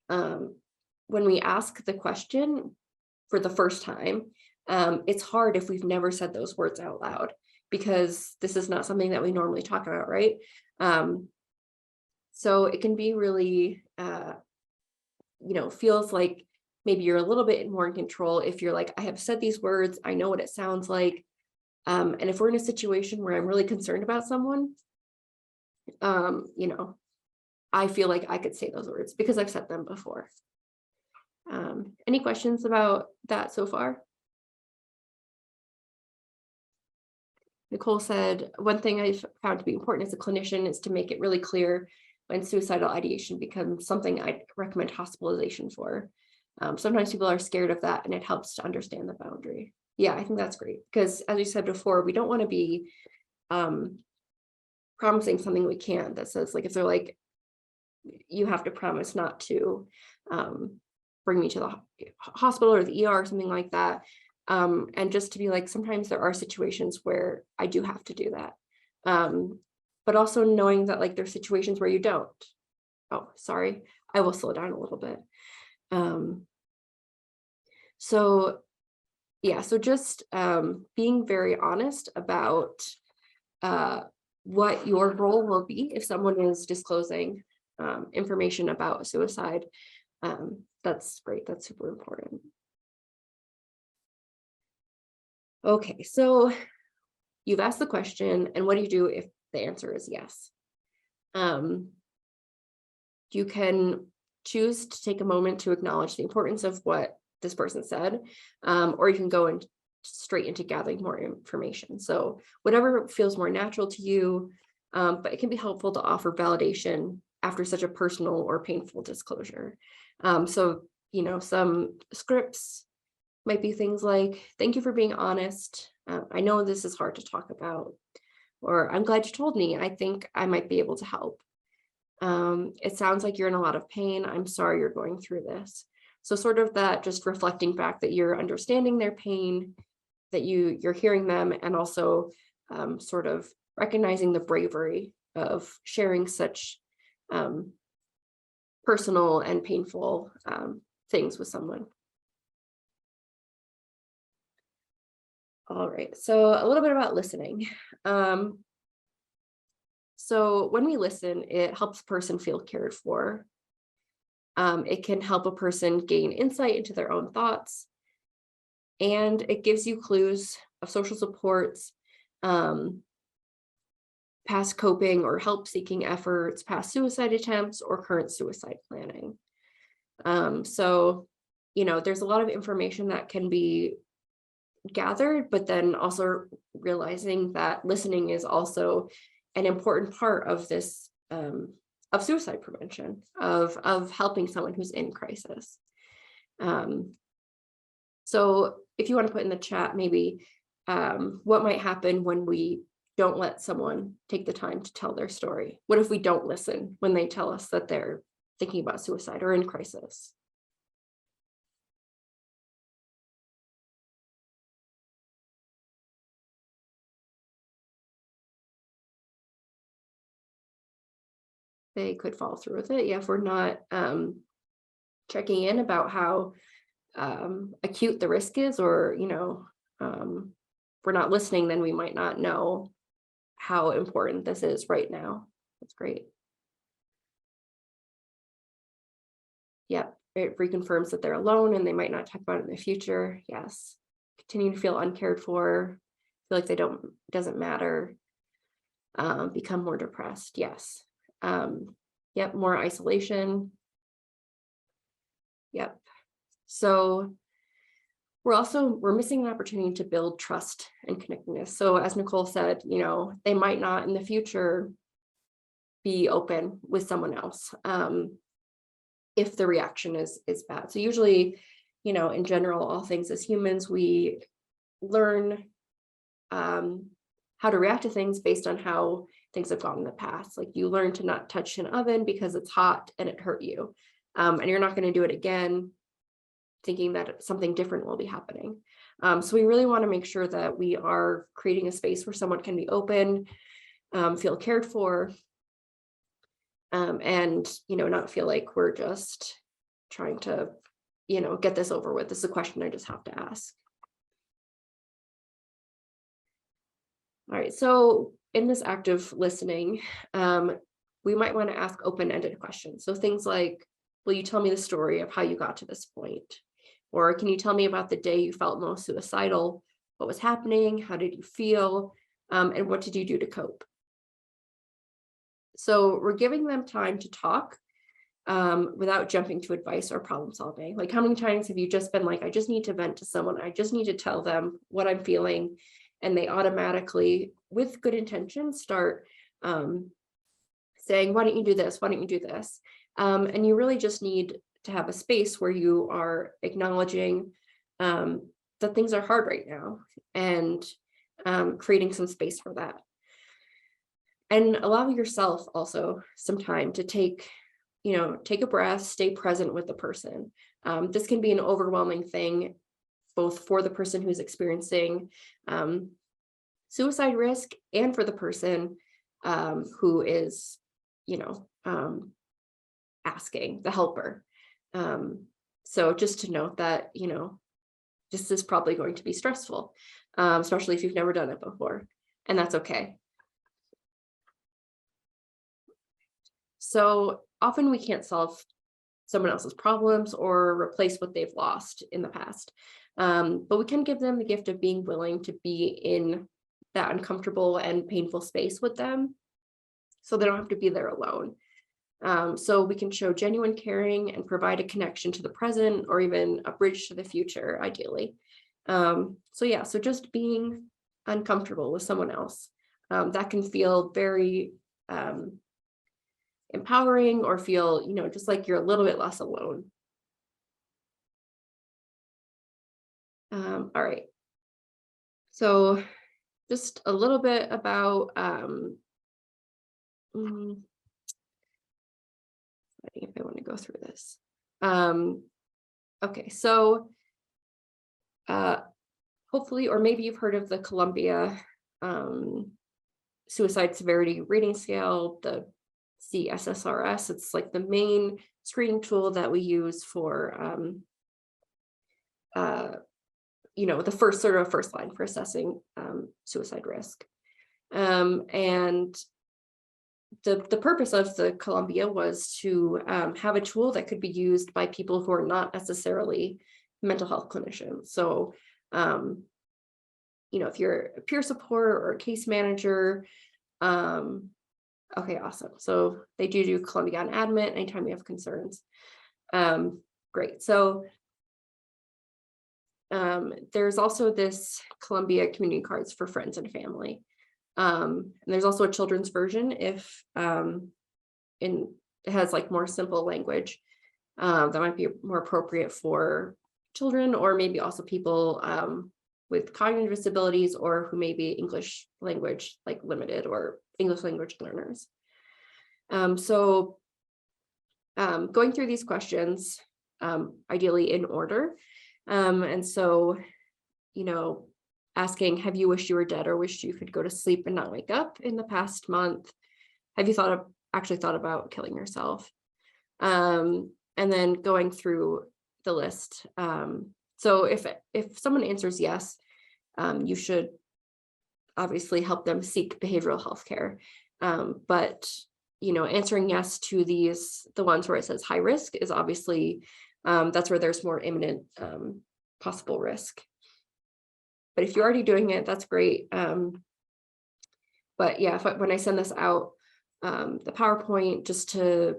when we ask the question for the first time, it's hard if we've never said those words out loud, because this is not something that we normally talk about, right? So it can be really, feels like maybe you're a little bit more in control if you're like, I have said these words, I know what it sounds like. And if we're in a situation where I'm really concerned about someone, I feel like I could say those words because I've said them before. Any questions about that so far? Nicole said, one thing I've found to be important as a clinician is to make it really clear when suicidal ideation becomes something I'd recommend hospitalization for. Sometimes people are scared of that, and it helps to understand the boundary. Yeah, I think that's great, because as we said before, we don't want to be promising something we can't. That says, like, if they're like, you have to promise not to bring me to the hospital or the ER or something like that. And just to be like, sometimes there are situations where I do have to do that. But also knowing that like there's situations where you don't. Oh, sorry, I will slow down a little bit. So yeah, so just being very honest about what your role will be if someone is disclosing information about suicide. That's great, that's super important. Okay, so you've asked the question, and what do you do if the answer is yes? You can choose to take a moment to acknowledge the importance of what this person said, or you can go straight into gathering more information. So whatever feels more natural to you, but it can be helpful to offer validation after such a personal or painful disclosure. So, some scripts might be things like, thank you for being honest. I know this is hard to talk about, or I'm glad you told me. I think I might be able to help. It sounds like you're in a lot of pain. I'm sorry you're going through this. So sort of that, just reflecting back that you're understanding their pain, that you're hearing them, and also sort of recognizing the bravery of sharing such personal and painful things with someone. All right, so a little bit about listening. So when we listen, it helps a person feel cared for. It can help a person gain insight into their own thoughts, and it gives you clues of social supports, past coping or help seeking efforts, past suicide attempts, or current suicide planning. So, there's a lot of information that can be gathered, but then also realizing that listening is also an important part of this, of suicide prevention, of helping someone who's in crisis. So if you want to put in the chat, maybe what might happen when we don't let someone take the time to tell their story? What if we don't listen when they tell us that they're thinking about suicide or in crisis? They could follow through with it. Yeah, if we're not checking in about how acute the risk is, or if we're not listening, then we might not know how important this is right now. That's great. Yeah, it reconfirms that they're alone and they might not talk about it in the future. Yes. Continue to feel uncared for, feel like doesn't matter, become more depressed. Yes. Yep, more isolation. Yep. So we're missing an opportunity to build trust and connectedness. So as Nicole said, you know, they might not in the future be open with someone else if the reaction is bad. So usually, you know, in general, all things as humans, we learn how to react to things based on how things have gone in the past. Like you learn to not touch an oven because it's hot and it hurt you. And you're not going to do it again thinking that something different will be happening. So we really want to make sure that we are creating a space where someone can be open, feel cared for, and, you know, not feel like we're just trying to, you know, get this over with. This is a question I just have to ask. All right, so in this active listening, we might want to ask open-ended questions. So things like, will you tell me the story of how you got to this point? Or can you tell me about the day you felt most suicidal? What was happening? How did you feel? And what did you do to cope? So we're giving them time to talk without jumping to advice or problem solving. Like how many times have you just been like, I just need to vent to someone. I just need to tell them what I'm feeling. And they automatically, with good intention, start saying, why don't you do this? Why don't you do this? And you really just need to have a space where you are acknowledging that things are hard right now and creating some space for that. And allow yourself also some time to take a breath, stay present with the person. This can be an overwhelming thing, both for the person who's experiencing suicide risk and for the person who is, asking, the helper. So just to note that, this is probably going to be stressful, especially if you've never done it before, and that's okay. So often we can't solve someone else's problems or replace what they've lost in the past. But we can give them the gift of being willing to be in that uncomfortable and painful space with them, so they don't have to be there alone. So we can show genuine caring and provide a connection to the present or even a bridge to the future, ideally. So just being uncomfortable with someone else, that can feel very empowering or feel, just like you're a little bit less alone. All right. So just a little bit about, I think if I want to go through this. Okay, so hopefully, or maybe you've heard of the Columbia Suicide Severity Rating Scale, the CSSRS. It's like the main screening tool that we use for, the first line for assessing suicide risk. And the purpose of the Columbia was to have a tool that could be used by people who are not necessarily mental health clinicians. So, if you're a peer support or a case manager, okay, awesome. So they do Columbia on admit anytime you have concerns. Great. So there's also this Columbia community cards for friends and family. And there's also a children's version if it has like more simple language that might be more appropriate for children, or maybe also people with cognitive disabilities or who may be English language like limited or English language learners. So going through these questions, ideally in order. And so, asking, have you wished you were dead or wished you could go to sleep and not wake up in the past month? Have you actually thought about killing yourself? And then going through the list. So if someone answers yes, you should obviously help them seek behavioral health care. But, answering yes to the ones where it says high risk is obviously, that's where there's more imminent possible risk. But if you're already doing it, that's great. But yeah, when I send this out, the PowerPoint, just to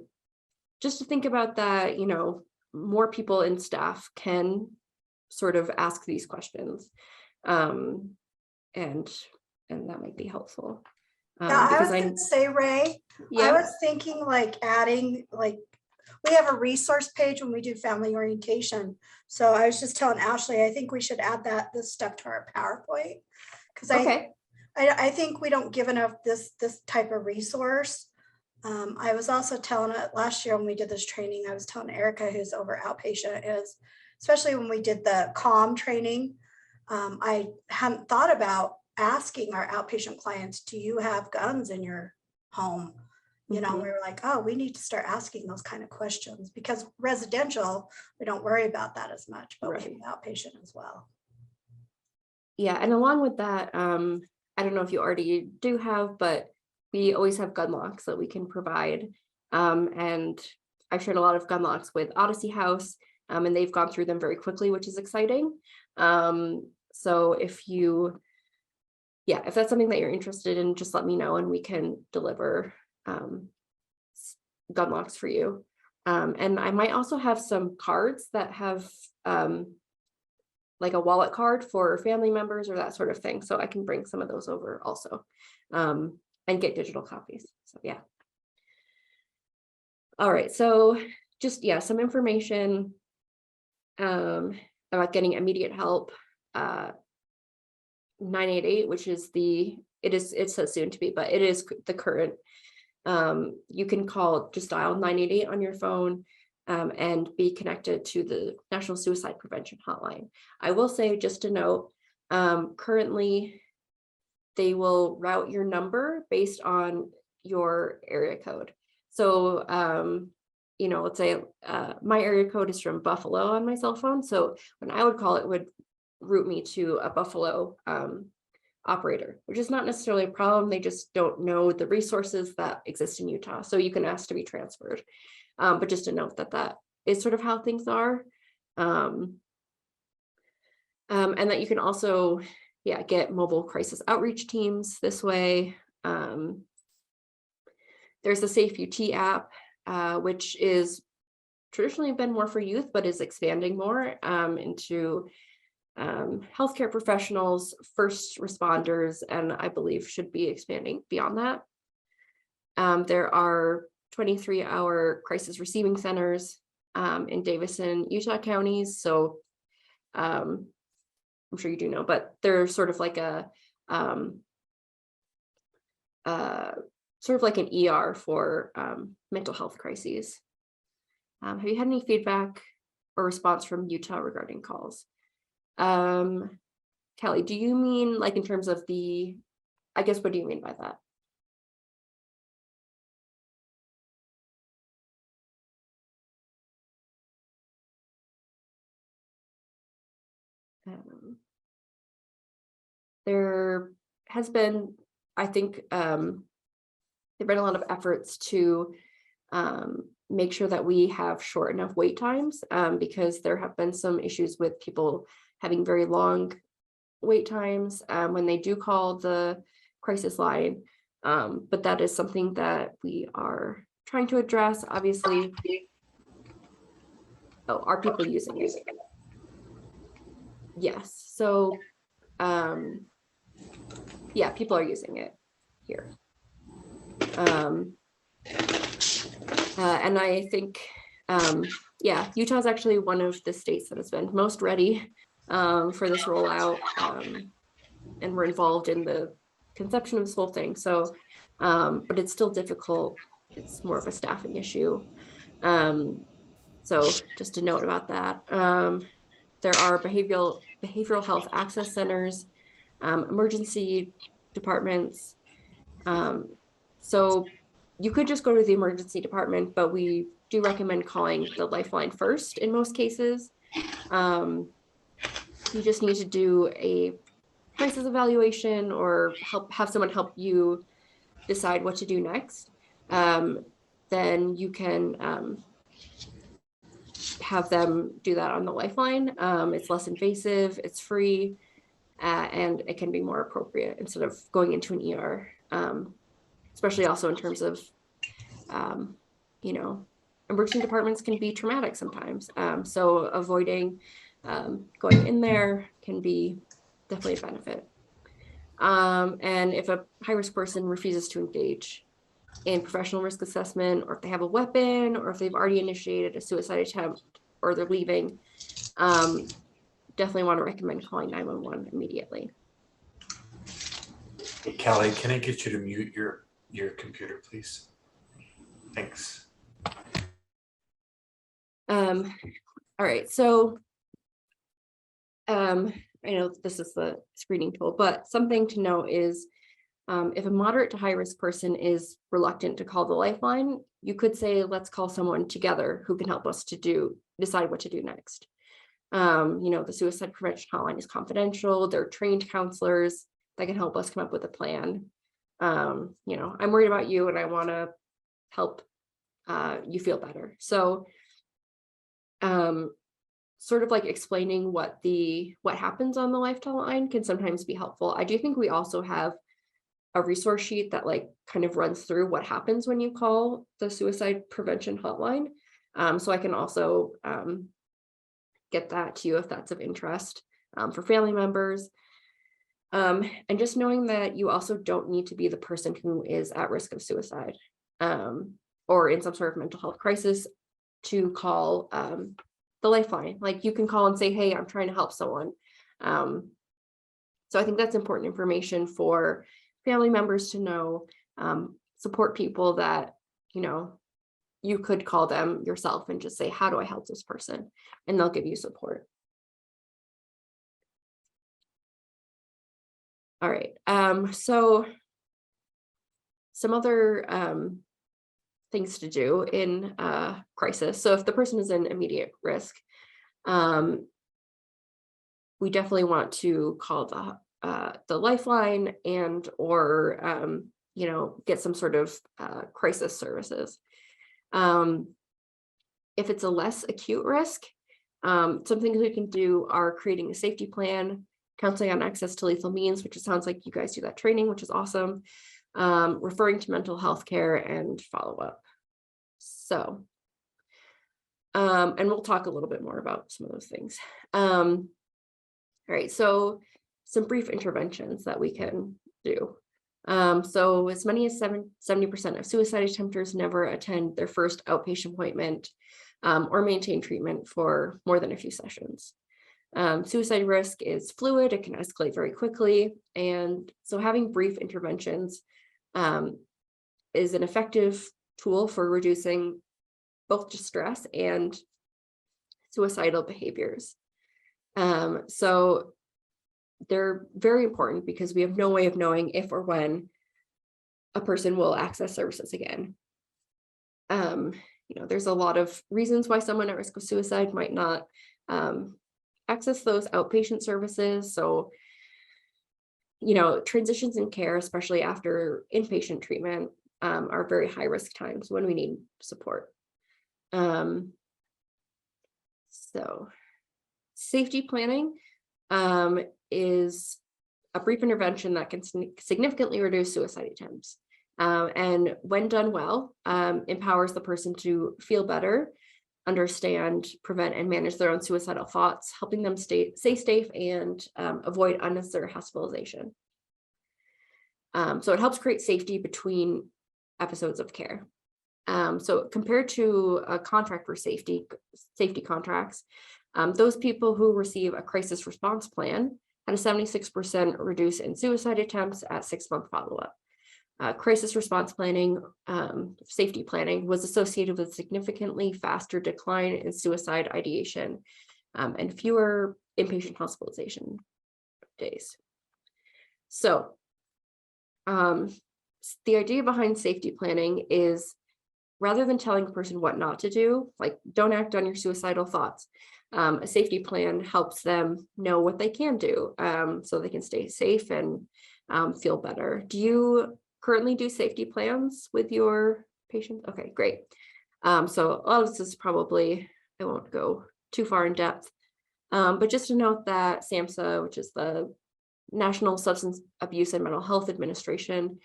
just to think about that, you know, more people in staff can sort of ask these questions. And that might be helpful. Yeah, I was Because gonna say, Ray, I yeah, was thinking like adding, like, we have a resource page when we do family orientation. So I was just telling Ashley, I think we should add this stuff to our PowerPoint. Because okay, I think we don't give enough this type of resource. I was also telling it last year when we did this training, I was telling Erica, who's over outpatient, is especially when we did the CALM training, I hadn't thought about asking our outpatient clients, do you have guns in your home? You know, we were like, oh, we need to start asking those kind of questions, because residential, we don't worry about that as much, but we have outpatient as well. yeah, and along with that, I don't know if you already do have, but we always have gun locks that we can provide. And I've shared a lot of gun locks with Odyssey House, and they've gone through them very quickly, which is exciting. So if that's something that you're interested in, just let me know and we can deliver gun locks for you. And I might also have some cards that have like a wallet card for family members or that sort of thing. So I can bring some of those over also, and get digital copies. So yeah. All right, so just, some information about getting immediate help. 988, which is it says soon to be, but it is the current. You can just dial 988 on your phone and be connected to the National Suicide Prevention Hotline. I will say, just a note, currently they will route your number based on your area code. So, let's say my area code is from Buffalo on my cell phone. So when I would call, it would route me to a Buffalo operator, which is not necessarily a problem. They just don't know the resources that exist in Utah. So you can ask to be transferred. But just to note that is sort of how things are. And that you can also, get mobile crisis outreach teams this way. There's the Safe UT app, which is traditionally been more for youth, but is expanding more into healthcare professionals, first responders, and I believe should be expanding beyond that. There are 23-hour crisis receiving centers in Davis and Utah counties. So I'm sure you do know, but they're sort of like an ER for mental health crises. Have you had any feedback or response from Utah regarding calls? Kelly, do you mean like in terms of what do you mean by that? There has been, I think, there've been a lot of efforts to make sure that we have short enough wait times, because there have been some issues with people having very long wait times when they do call the crisis line. But that is something that we are trying to address. Obviously, are people using it? Yes. So, people are using it here. And I think, Utah is actually one of the states that has been most ready for this rollout, and we're involved in the conception of this whole thing. So, but it's still difficult. It's more of a staffing issue. So just a note about that. There are behavioral health access centers, emergency departments. So you could just go to the emergency department, but we do recommend calling the lifeline first in most cases. You just need to do a crisis evaluation or have someone help you decide what to do next. Then you can have them do that on the lifeline. It's less invasive, it's free, and it can be more appropriate instead of going into an ER, especially also in terms of, emergency departments can be traumatic sometimes. So avoiding going in there can be definitely a benefit. And if a high-risk person refuses to engage in professional risk assessment, or if they have a weapon, or if they've already initiated a suicide attempt, or they're leaving, definitely want to recommend calling 911 immediately. Hey, Kelly, can I get you to mute your computer, please? Thanks. All right, so I know this is the screening tool, but something to know is if a moderate to high risk person is reluctant to call the lifeline, you could say, let's call someone together who can help us to decide what to do next. The suicide prevention hotline is confidential. They're trained counselors that can help us come up with a plan. I'm worried about you and I want to help you feel better. So sort of like explaining what happens on the lifeline can sometimes be helpful. I do think we also have a resource sheet that like kind of runs through what happens when you call the suicide prevention hotline. So I can also get that to you if that's of interest for family members. And just knowing that you also don't need to be the person who is at risk of suicide or in some sort of mental health crisis to call the lifeline. Like you can call and say, hey, I'm trying to help someone. So I think that's important information for family members to know, support people that, you could call them yourself and just say, how do I help this person? And they'll give you support. All right. So some other things to do in crisis. So if the person is in immediate risk, we definitely want to call the lifeline and or get some sort of crisis services. If it's a less acute risk, some things we can do are creating a safety plan, counseling on access to lethal means, which it sounds like you guys do that training, which is awesome. Referring to mental health care and follow-up. So, and we'll talk a little bit more about some of those things. All right, so some brief interventions that we can do. So as many as 70% of suicide attempters never attend their first outpatient appointment or maintain treatment for more than a few sessions. Suicide risk is fluid, it can escalate very quickly. And so having brief interventions is an effective tool for reducing both distress and suicidal behaviors. So they're very important because we have no way of knowing if or when a person will access services again. There's a lot of reasons why someone at risk of suicide might not access those outpatient services. So, transitions in care, especially after inpatient treatment, are very high risk times when we need support. So safety planning is a brief intervention that can significantly reduce suicide attempts. And when done well, empowers the person to feel better, understand, prevent, and manage their own suicidal thoughts, helping them stay safe and avoid unnecessary hospitalization. So it helps create safety between episodes of care. So compared to a contract for safety contracts, those people who receive a crisis response plan had a 76% reduce in suicide attempts at 6-month follow-up. Crisis response planning, safety planning was associated with significantly faster decline in suicide ideation and fewer inpatient hospitalization days. So the idea behind safety planning is rather than telling a person what not to do, like don't act on your suicidal thoughts, a safety plan helps them know what they can do so they can stay safe and feel better. Do you currently do safety plans with your patients? Okay, great. So a lot of this is probably, I won't go too far in depth, but just to note that SAMHSA, which is the National Substance Abuse and Mental Health Administration,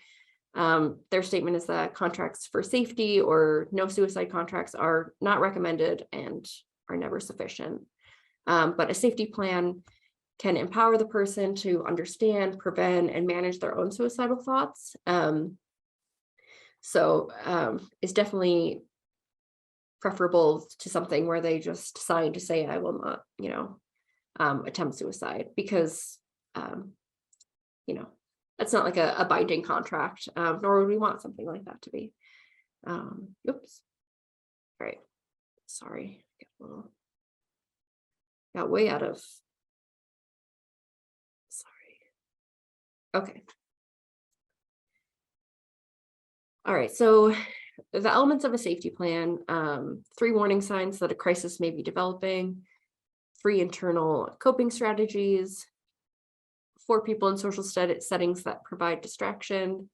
Their statement is that contracts for safety or no suicide contracts are not recommended and are never sufficient. But a safety plan can empower the person to understand, prevent, and manage their own suicidal thoughts. It's definitely preferable to something where they just sign to say, I will not, attempt suicide, because, that's not like a binding contract, nor would we want something like that to be. Oops. All right. Sorry. Got way out of. Sorry. Okay. All right. So the elements of a safety plan, 3 warning signs that a crisis may be developing, 3 internal coping strategies, 4 people in social settings that provide distraction,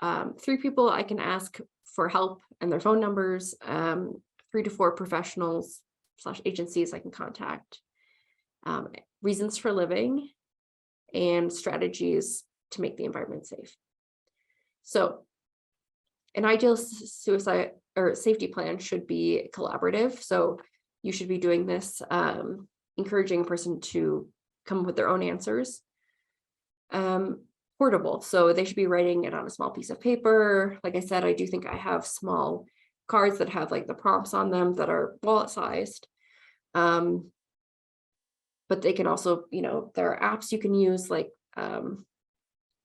3 people I can ask for help and their phone numbers, 3 to 4 professionals / agencies I can contact, reasons for living, and strategies to make the environment safe. So an ideal suicide or safety plan should be collaborative. So you should be doing this, encouraging a person to come up with their own answers. Portable, so they should be writing it on a small piece of paper. Like I said, I do think I have small cards that have like the prompts on them that are wallet sized. But they can also, there are apps you can use, like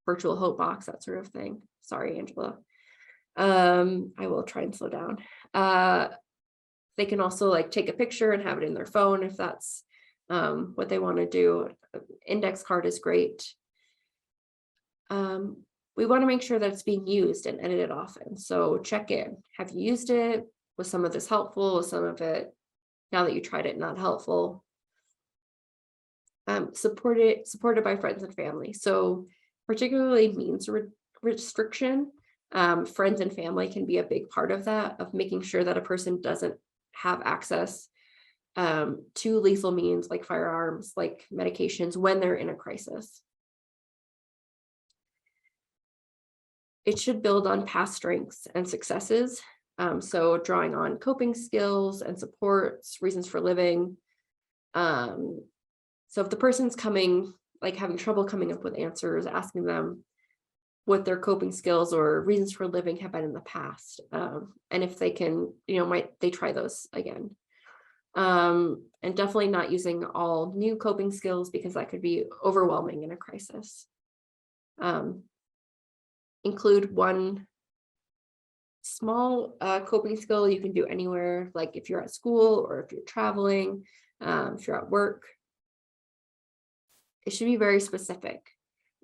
virtual hope box, that sort of thing. Sorry, Angela. I will try and slow down. They can also like take a picture and have it in their phone if that's what they want to do. Index card is great. We want to make sure that it's being used and edited often. So check in. Have you used it? Was some of this helpful? Was some of it, now that you tried it, not helpful? Supported by friends and family. So particularly means restriction. Friends and family can be a big part of that, of making sure that a person doesn't have access to lethal means like firearms, like medications, when they're in a crisis. It should build on past strengths and successes. So drawing on coping skills and supports, reasons for living. So if the person's having trouble coming up with answers, asking them what their coping skills or reasons for living have been in the past. And if they can, might they try those again. And definitely not using all new coping skills, because that could be overwhelming in a crisis. Include one small coping skill you can do anywhere, like if you're at school or if you're traveling, if you're at work. It should be very specific.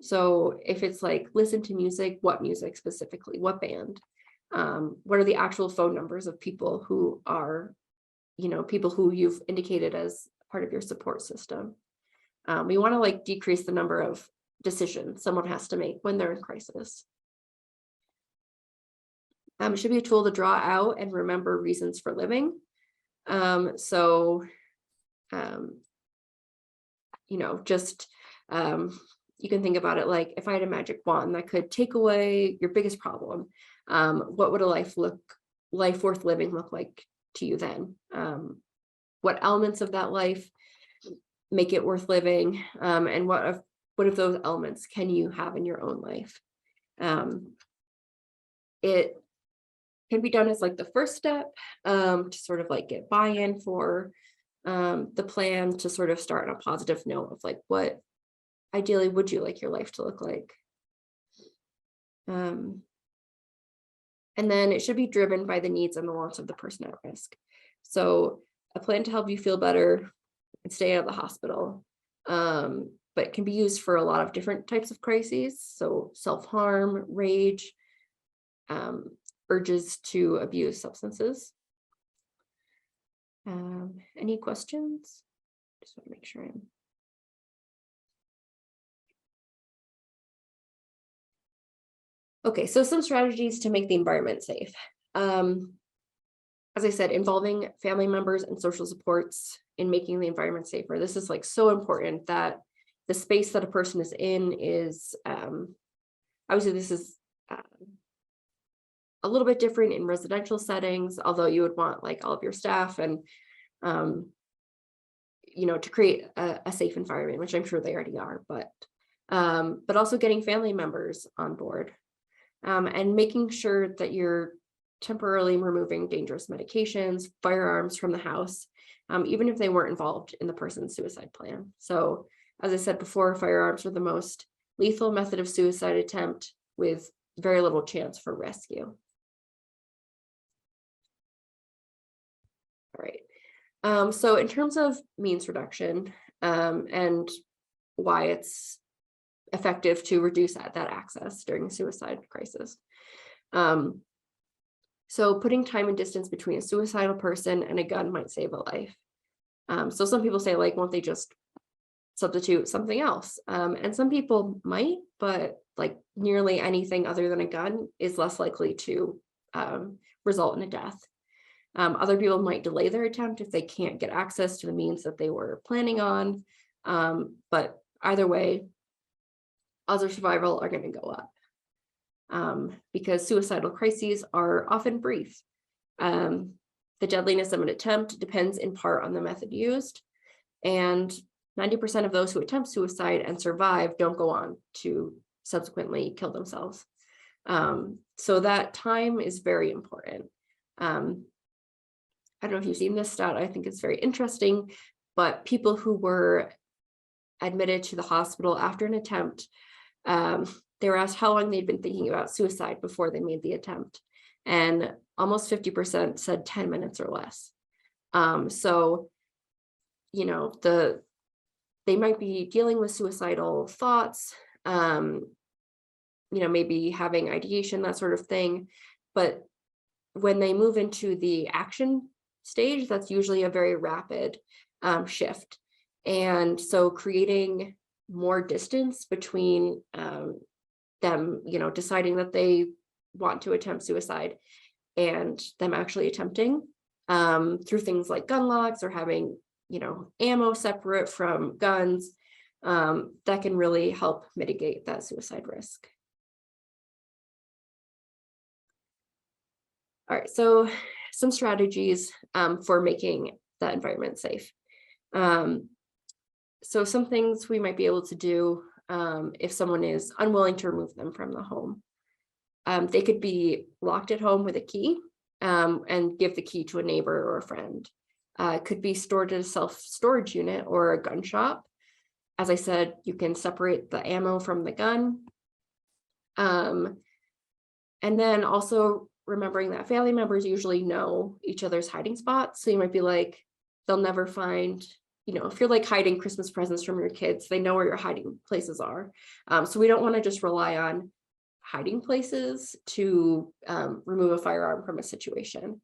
So if it's like listen to music, what music specifically, what band, what are the actual phone numbers of people who are, people who you've indicated as part of your support system. We want to decrease the number of decisions someone has to make when they're in crisis. It should be a tool to draw out and remember reasons for living. You can think about it like, if I had a magic wand that could take away your biggest problem, what would a life worth living look like to you then? What elements of that life make it worth living? And what of those elements can you have in your own life? It can be done as the first step to sort of get buy-in for the plan, to sort of start on a positive note of what ideally would you like your life to look like. And then it should be driven by the needs and the wants of the person at risk. So a plan to help you feel better and stay out of the hospital, but it can be used for a lot of different types of crises. So self-harm, rage, urges to abuse substances. Any questions? Just want to make sure I'm. Okay, so some strategies to make the environment safe. As I said, involving family members and social supports in making the environment safer. This is so important that the space that a person is in is, obviously this is a little bit different in residential settings, although you would want like all of your staff and, to create a safe environment, which I'm sure they already are, but also getting family members on board, and making sure that you're temporarily removing dangerous medications, firearms from the house, even if they weren't involved in the person's suicide plan. So, as I said before, firearms are the most lethal method of suicide attempt with very little chance for rescue. All right. So in terms of means reduction, and why it's effective to reduce that access during a suicide crisis. So putting time and distance between a suicidal person and a gun might save a life. So some people say, like, won't they just substitute something else? And some people might, but like nearly anything other than a gun is less likely to result in a death. Other people might delay their attempt if they can't get access to the means that they were planning on. But either way, odds of survival are going to go up. Because suicidal crises are often brief. The deadliness of an attempt depends in part on the method used, and 90% of those who attempt suicide and survive don't go on to subsequently kill themselves. So that time is very important. I don't know if you've seen this stat, I think it's very interesting, but people who were admitted to the hospital after an attempt, they were asked how long they'd been thinking about suicide before they made the attempt. And almost 50% said 10 minutes or less. So, they might be dealing with suicidal thoughts, maybe having ideation, that sort of thing. But when they move into the action stage, that's usually a very rapid shift. And so creating more distance between them, deciding that they want to attempt suicide and them actually attempting, through things like gun locks or having, ammo separate from guns, that can really help mitigate that suicide risk. All right, so some strategies for making that environment safe. So some things we might be able to do if someone is unwilling to remove them from the home. They could be locked at home with a key and give the key to a neighbor or a friend. It could be stored in a self-storage unit or a gun shop. As I said, you can separate the ammo from the gun. And then also remembering that family members usually know each other's hiding spots. So you might be like, they'll never find, if you're like hiding Christmas presents from your kids, they know where your hiding places are. So we don't want to just rely on hiding places to remove a firearm from a situation.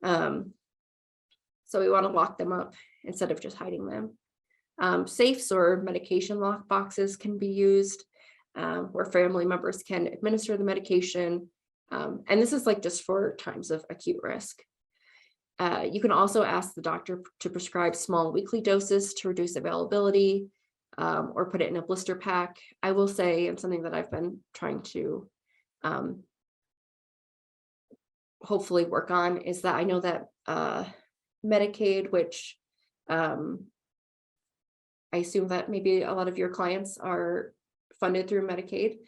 So we want to lock them up instead of just hiding them. Safes or medication lock boxes can be used where family members can administer the medication. And this is like just for times of acute risk. You can also ask the doctor to prescribe small weekly doses to reduce availability, or put it in a blister pack. I will say, and something that I've been trying to hopefully work on, is that I know that Medicaid, which I assume that maybe a lot of your clients are funded through Medicaid.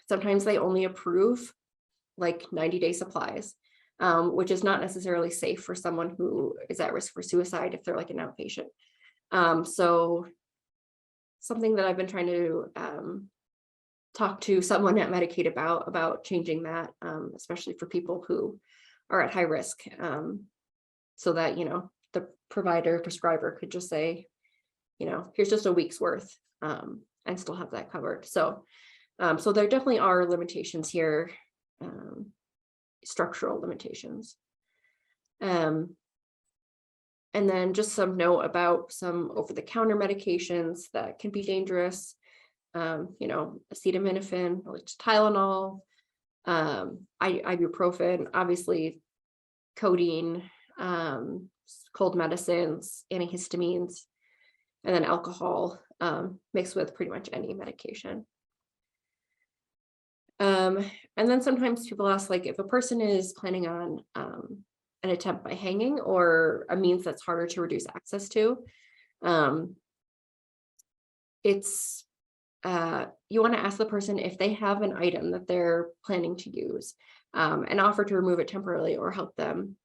Sometimes they only approve like 90-day supplies, which is not necessarily safe for someone who is at risk for suicide if they're like an outpatient. So something that I've been trying to talk to someone at Medicaid about changing that, especially for people who are at high risk, so that, the provider prescriber could just say, here's just a week's worth, and still have that covered. So there definitely are limitations here, structural limitations. And then just some note about some over-the-counter medications that can be dangerous. Acetaminophen, like Tylenol, ibuprofen, obviously codeine, cold medicines, antihistamines, and then alcohol mixed with pretty much any medication. And then sometimes people ask, like, if a person is planning on an attempt by hanging or a means that's harder to reduce access to, it's you want to ask the person if they have an item that they're planning to use, and offer to remove it temporarily or help them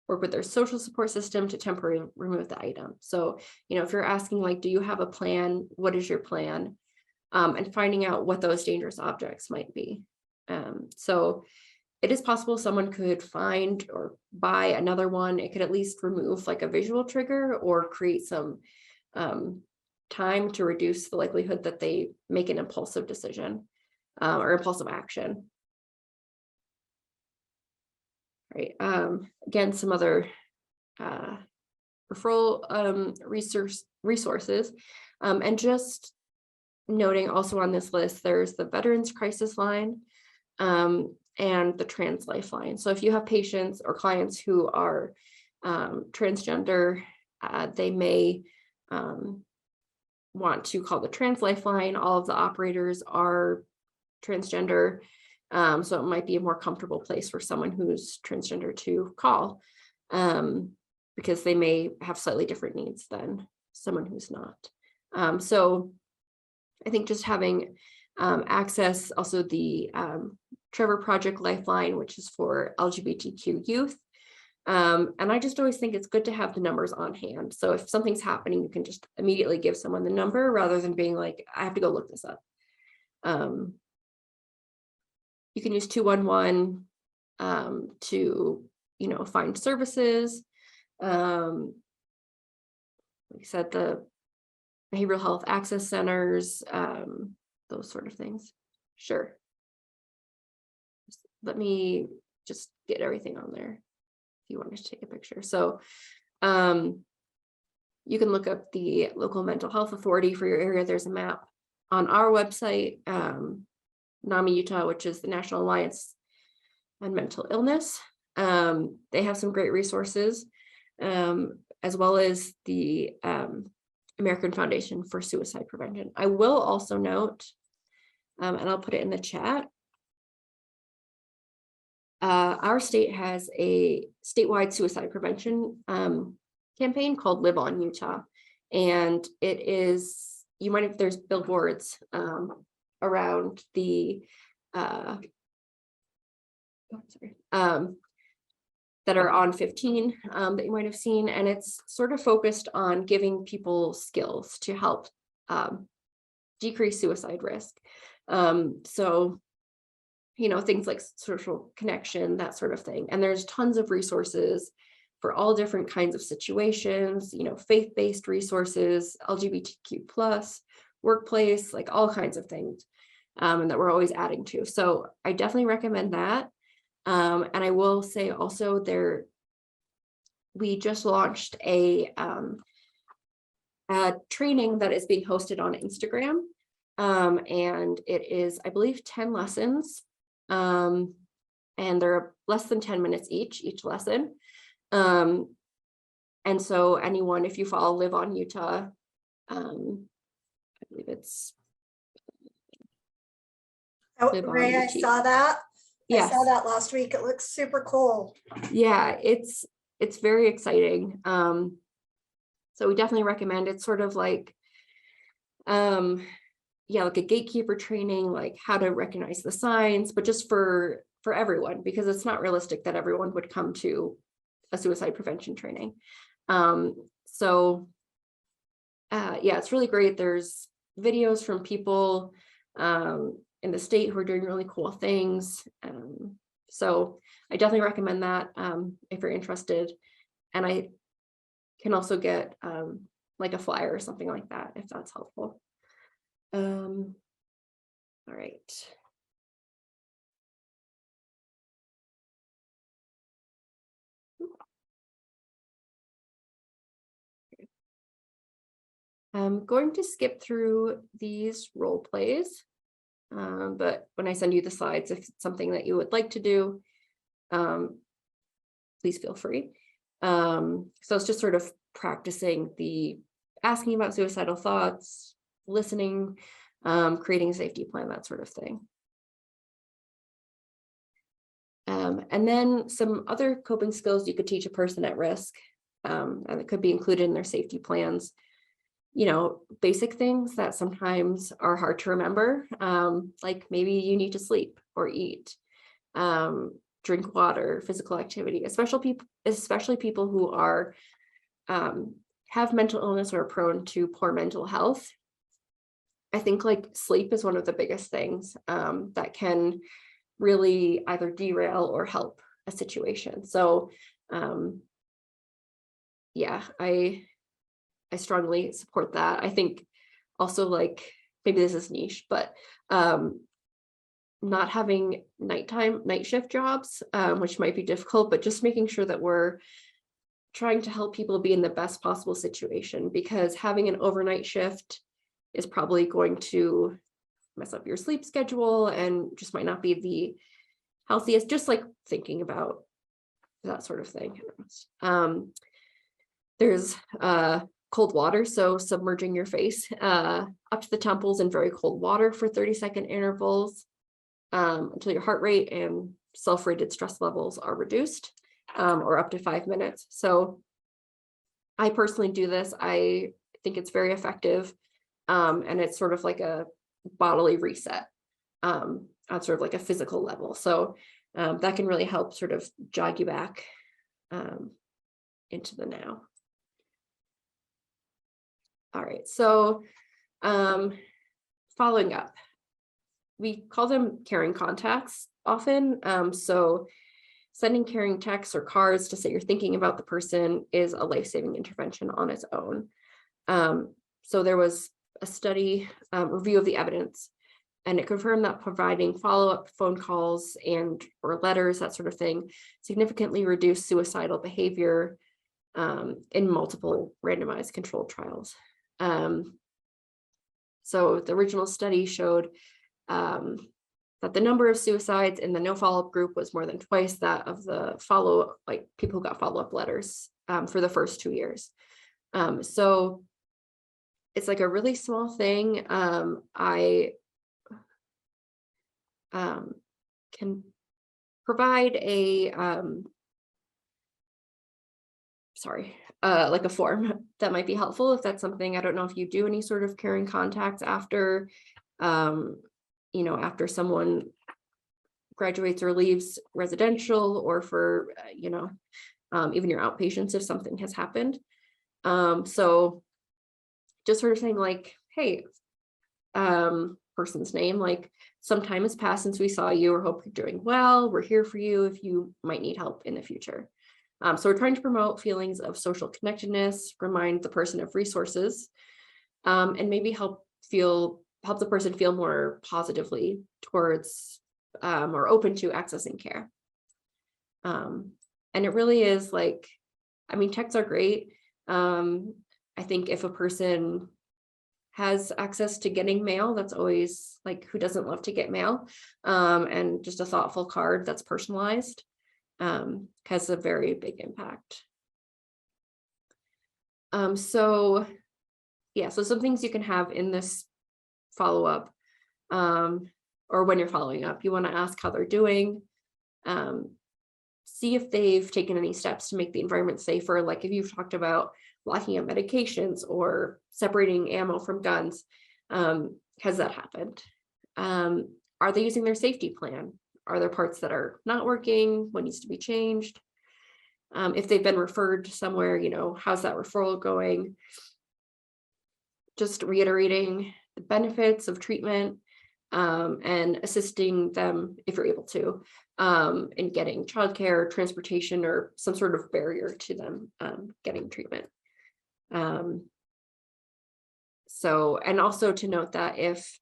work with their social support system to temporarily remove the item. So, you know, if you're asking, like, do you have a plan? What is your plan? And finding out what those dangerous objects might be. So it is possible someone could find or buy another one. It could at least remove like a visual trigger or create some time to reduce the likelihood that they make an impulsive decision or impulsive action. Right. Again, some other referral resources, and just noting also on this list, there's the Veterans Crisis Line and the Trans Lifeline. So if you have patients or clients who are transgender, they may want to call the Trans Lifeline. All of the operators are transgender. So it might be a more comfortable place for someone who's transgender to call, because they may have slightly different needs than someone who's not. So I think just having access, also the Trevor Project Lifeline, which is for LGBTQ youth. And I just always think it's good to have the numbers on hand. So if something's happening, you can just immediately give someone the number rather than being like, I have to go look this up. You can use 211 to, you know, find services. Like I said, the behavioral health access centers, those sort of things. Sure. Let me just get everything on there if you wanted to take a picture. So you can look up the local mental health authority for your area. There's a map on our website, NAMI Utah, which is the National Alliance on Mental Illness. They have some great resources, as well as the American Foundation for Suicide Prevention. I will also note, and I'll put it in the chat, our state has a statewide suicide prevention campaign called Live On Utah. And it is, you might have, there's billboards around the, that are on 15 that you might have seen. And it's sort of focused on giving people skills to help decrease suicide risk. So, you know, things like social connection, that sort of thing. And there's tons of resources for all different kinds of situations, you know, faith-based resources, LGBTQ plus, workplace, like all kinds of things, and that we're always adding to. So I definitely recommend that. And I will say also we just launched a training that is being hosted on Instagram. And it is, I believe, 10 lessons. And they're less than 10 minutes each lesson. And so anyone, if you follow Live On Utah, I believe it's Ray, I saw that. Yes. I saw that last week. It looks super cool. Yeah, it's very exciting. So we definitely recommend. It's sort of like yeah, like a gatekeeper training, like how to recognize the signs, but just for everyone, because it's not realistic that everyone would come to a suicide prevention training. So yeah, it's really great. There's videos from people in the state who are doing really cool things. So I definitely recommend that if you're interested. And I can also get like a flyer or something like that, if that's helpful. All right. I'm going to skip through these role plays, but when I send you the slides, if it's something that you would like to do, please feel free. So it's just sort of practicing the asking about suicidal thoughts, listening, creating a safety plan, that sort of thing. And then some other coping skills you could teach a person at risk, and it could be included in their safety plans. You know, basic things that sometimes are hard to remember, like maybe you need to sleep or eat, drink water, physical activity, especially people who are have mental illness or are prone to poor mental health. I think like sleep is one of the biggest things that can really either derail or help a situation. So yeah, I strongly support that. I think also, like, maybe this is niche, but not having night shift jobs, which might be difficult, but just making sure that we're trying to help people be in the best possible situation, because having an overnight shift is probably going to mess up your sleep schedule and just might not be the healthiest, just like thinking about that sort of thing. There's cold water, so submerging your face up to the temples in very cold water for 30-second intervals until your heart rate and self-rated stress levels are reduced, or up to 5 minutes. So I personally do this. I think it's very effective, and it's sort of like a bodily reset on sort of like a physical level. So that can really help sort of jog you back into the now. All right, so following up, we call them caring contacts often. So sending caring texts or cards to say you're thinking about the person is a life-saving intervention on its own. So there was a study review of the evidence, and it confirmed that providing follow-up phone calls or letters, that sort of thing, significantly reduced suicidal behavior in multiple randomized controlled trials. So the original study showed that the number of suicides in the no follow-up group was more than twice that of the follow-up, like people who got follow-up letters for the first 2 years. So it's like a really small thing. I can provide like a form that might be helpful if that's something. I don't know if you do any sort of caring contacts after, after someone graduates or leaves residential, or for, even your outpatients if something has happened. So just sort of saying like, hey, person's name, like some time has passed since we saw you, or hope you're doing well. We're here for you if you might need help in the future. So we're trying to promote feelings of social connectedness, remind the person of resources, and maybe help the person feel more positively towards or open to accessing care. And it really is like, I mean, texts are great. I think if a person has access to getting mail, that's always like, who doesn't love to get mail? And just a thoughtful card that's personalized has a very big impact. So some things you can have in this follow-up, or when you're following up, you want to ask how they're doing, see if they've taken any steps to make the environment safer, like if you've talked about locking up medications or separating ammo from guns, has that happened? Are they using their safety plan? Are there parts that are not working? What needs to be changed? If they've been referred somewhere, how's that referral going? Just reiterating the benefits of treatment, and assisting them if you're able to in getting childcare, transportation, or some sort of barrier to them getting treatment. So, and also to note that if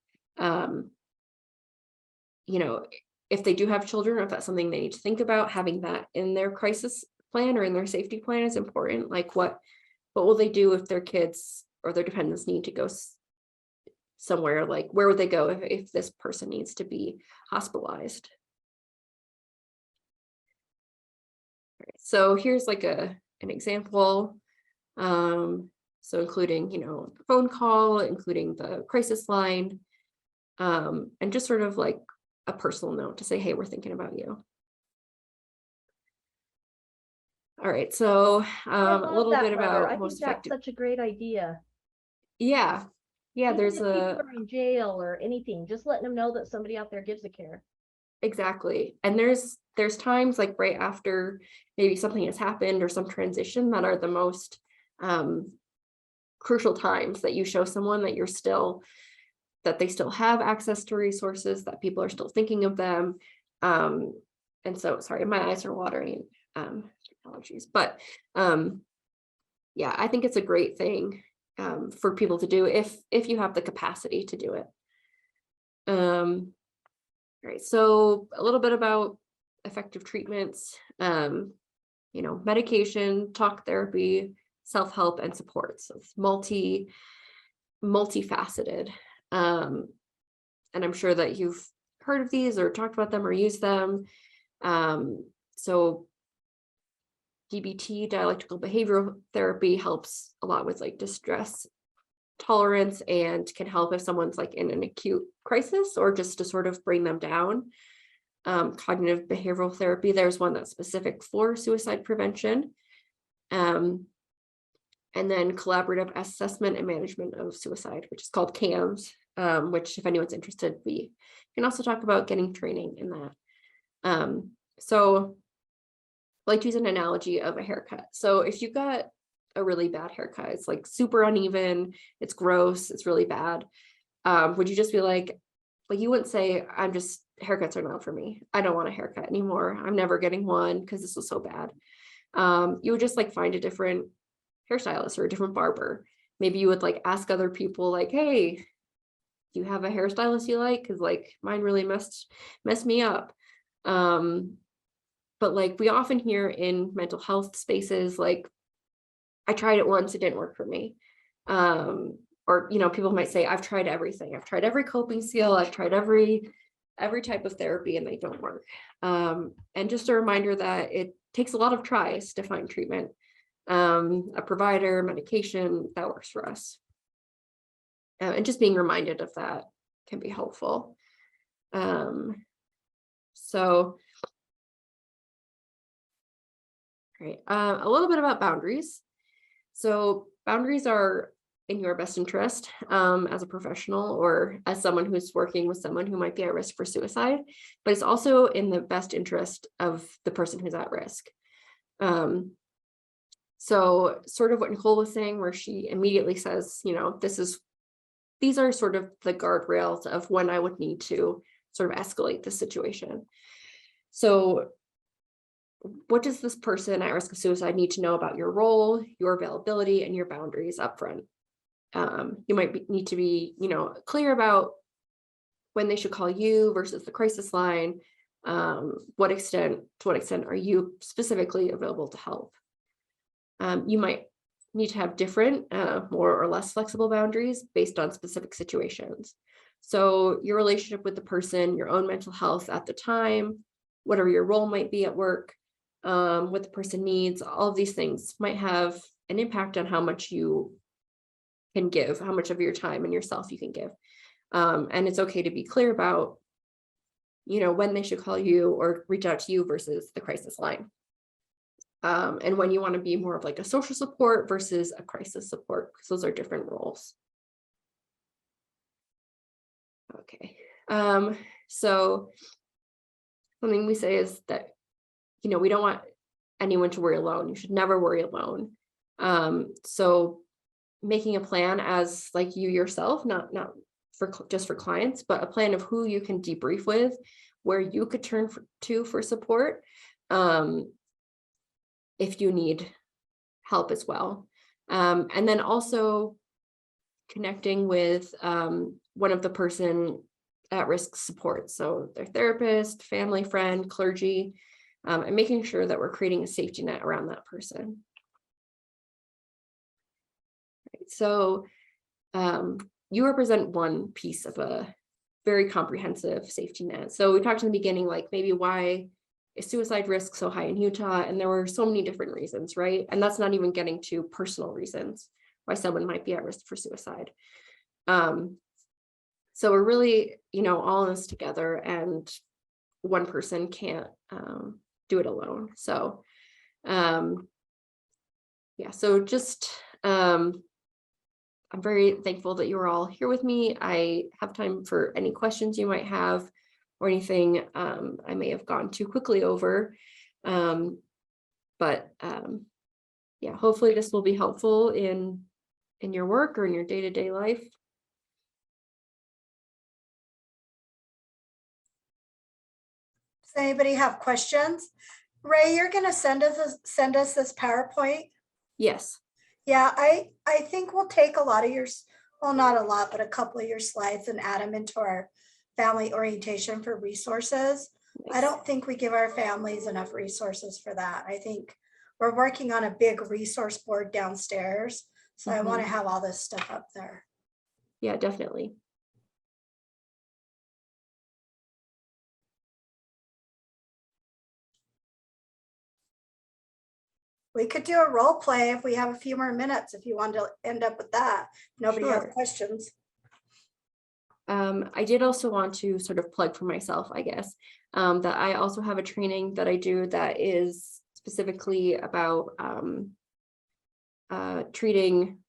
if they do have children, or if that's something they need to think about, having that in their crisis plan or in their safety plan is important. Like what will they do if their kids or their dependents need to go somewhere? Like where would they go if this person needs to be hospitalized? Right, so here's like an example. So including, phone call, including the crisis line, and just sort of like a personal note to say, hey, we're thinking about you. All right, so I a love little that bit letter. I about think most that's effective. such a great idea. Yeah, Even there's if people a are in jail or anything, just letting them know that somebody out there gives a care. exactly, and there's times like right after maybe something has happened or some transition that are the most crucial times that you show someone that that they still have access to resources, that people are still thinking of them. And so, sorry, my eyes are watering, allergies, but yeah, I think it's a great thing for people to do if you have the capacity to do it. All right, so a little bit about effective treatments, medication, talk therapy, self-help, and support. So it's multifaceted. And I'm sure that you've heard of these or talked about them or used them. So DBT, dialectical behavioral therapy, helps a lot with like distress tolerance and can help if someone's like in an acute crisis or just to sort of bring them down. Cognitive behavioral therapy, there's one that's specific for suicide prevention. And then collaborative assessment and management of suicide, which is called CAMS, which if anyone's interested, we can also talk about getting training in that. So I like to use an analogy of a haircut. So if you got a really bad haircut, it's like super uneven, it's gross, it's really bad. Would you just be like you wouldn't say, haircuts are not for me. I don't want a haircut anymore. I'm never getting one because this was so bad. You would just like find a different hairstylist or a different barber. Maybe you would like ask other people like, hey, do you have a hairstylist you like? Because like mine really messed me up. But like we often hear in mental health spaces, like, I tried it once, it didn't work for me. Or, people might say, I've tried everything. I've tried every coping skill. I've tried every type of therapy and they don't work. And just a reminder that it takes a lot of tries to find treatment, a provider, medication that works for us. And just being reminded of that can be helpful. So, great. A little bit about boundaries. So boundaries are in your best interest as a professional or as someone who's working with someone who might be at risk for suicide, but it's also in the best interest of the person who's at risk. So sort of what Nicole was saying, where she immediately says, these are sort of the guardrails of when I would need to sort of escalate the situation. So what does this person at risk of suicide need to know about your role, your availability, and your boundaries upfront? You might need to be, clear about when they should call you versus the crisis line. To what extent are you specifically available to help? You might need to have different, more or less flexible boundaries based on specific situations. So your relationship with the person, your own mental health at the time, whatever your role might be at work, what the person needs, all of these things might have an impact on how much you can give, how much of your time and yourself you can give. And it's okay to be clear about, when they should call you or reach out to you versus the crisis line. And when you want to be more of like a social support versus a crisis support, because those are different roles. Okay. So something we say is that, we don't want anyone to worry alone. You should never worry alone. So making a plan as like you yourself, not for just for clients, but a plan of who you can debrief with, where you could turn to for support if you need help as well. And then also connecting with one of the person at risk support. So their therapist, family, friend, clergy, and making sure that we're creating a safety net around that person. Right, so you represent one piece of a very comprehensive safety net. So we talked in the beginning, like maybe why is suicide risk so high in Utah? And there were so many different reasons, right? And that's not even getting to personal reasons why someone might be at risk for suicide. So we're really, all in this together, and one person can't do it alone. So Yeah, so just I'm very thankful that you are all here with me. I have time for any questions you might have or anything I may have gone too quickly over. But yeah, hopefully this will be helpful in your work or in your day-to-day life. Does anybody have questions? Ray, you're gonna send us this PowerPoint? Yes. Yeah, I think we'll take a lot of yours, well, not a lot, but a couple of your slides and add them into our family orientation for resources. I don't think we give our families enough resources for that. I think we're working on a big resource board downstairs. So I want to have all this stuff up there. Yeah, definitely. We could do a role play if we have a few more minutes, if you want to end up with that. Nobody has Sure. questions. I did also want to sort of plug for myself, I guess, that I also have a training that I do that is specifically about treating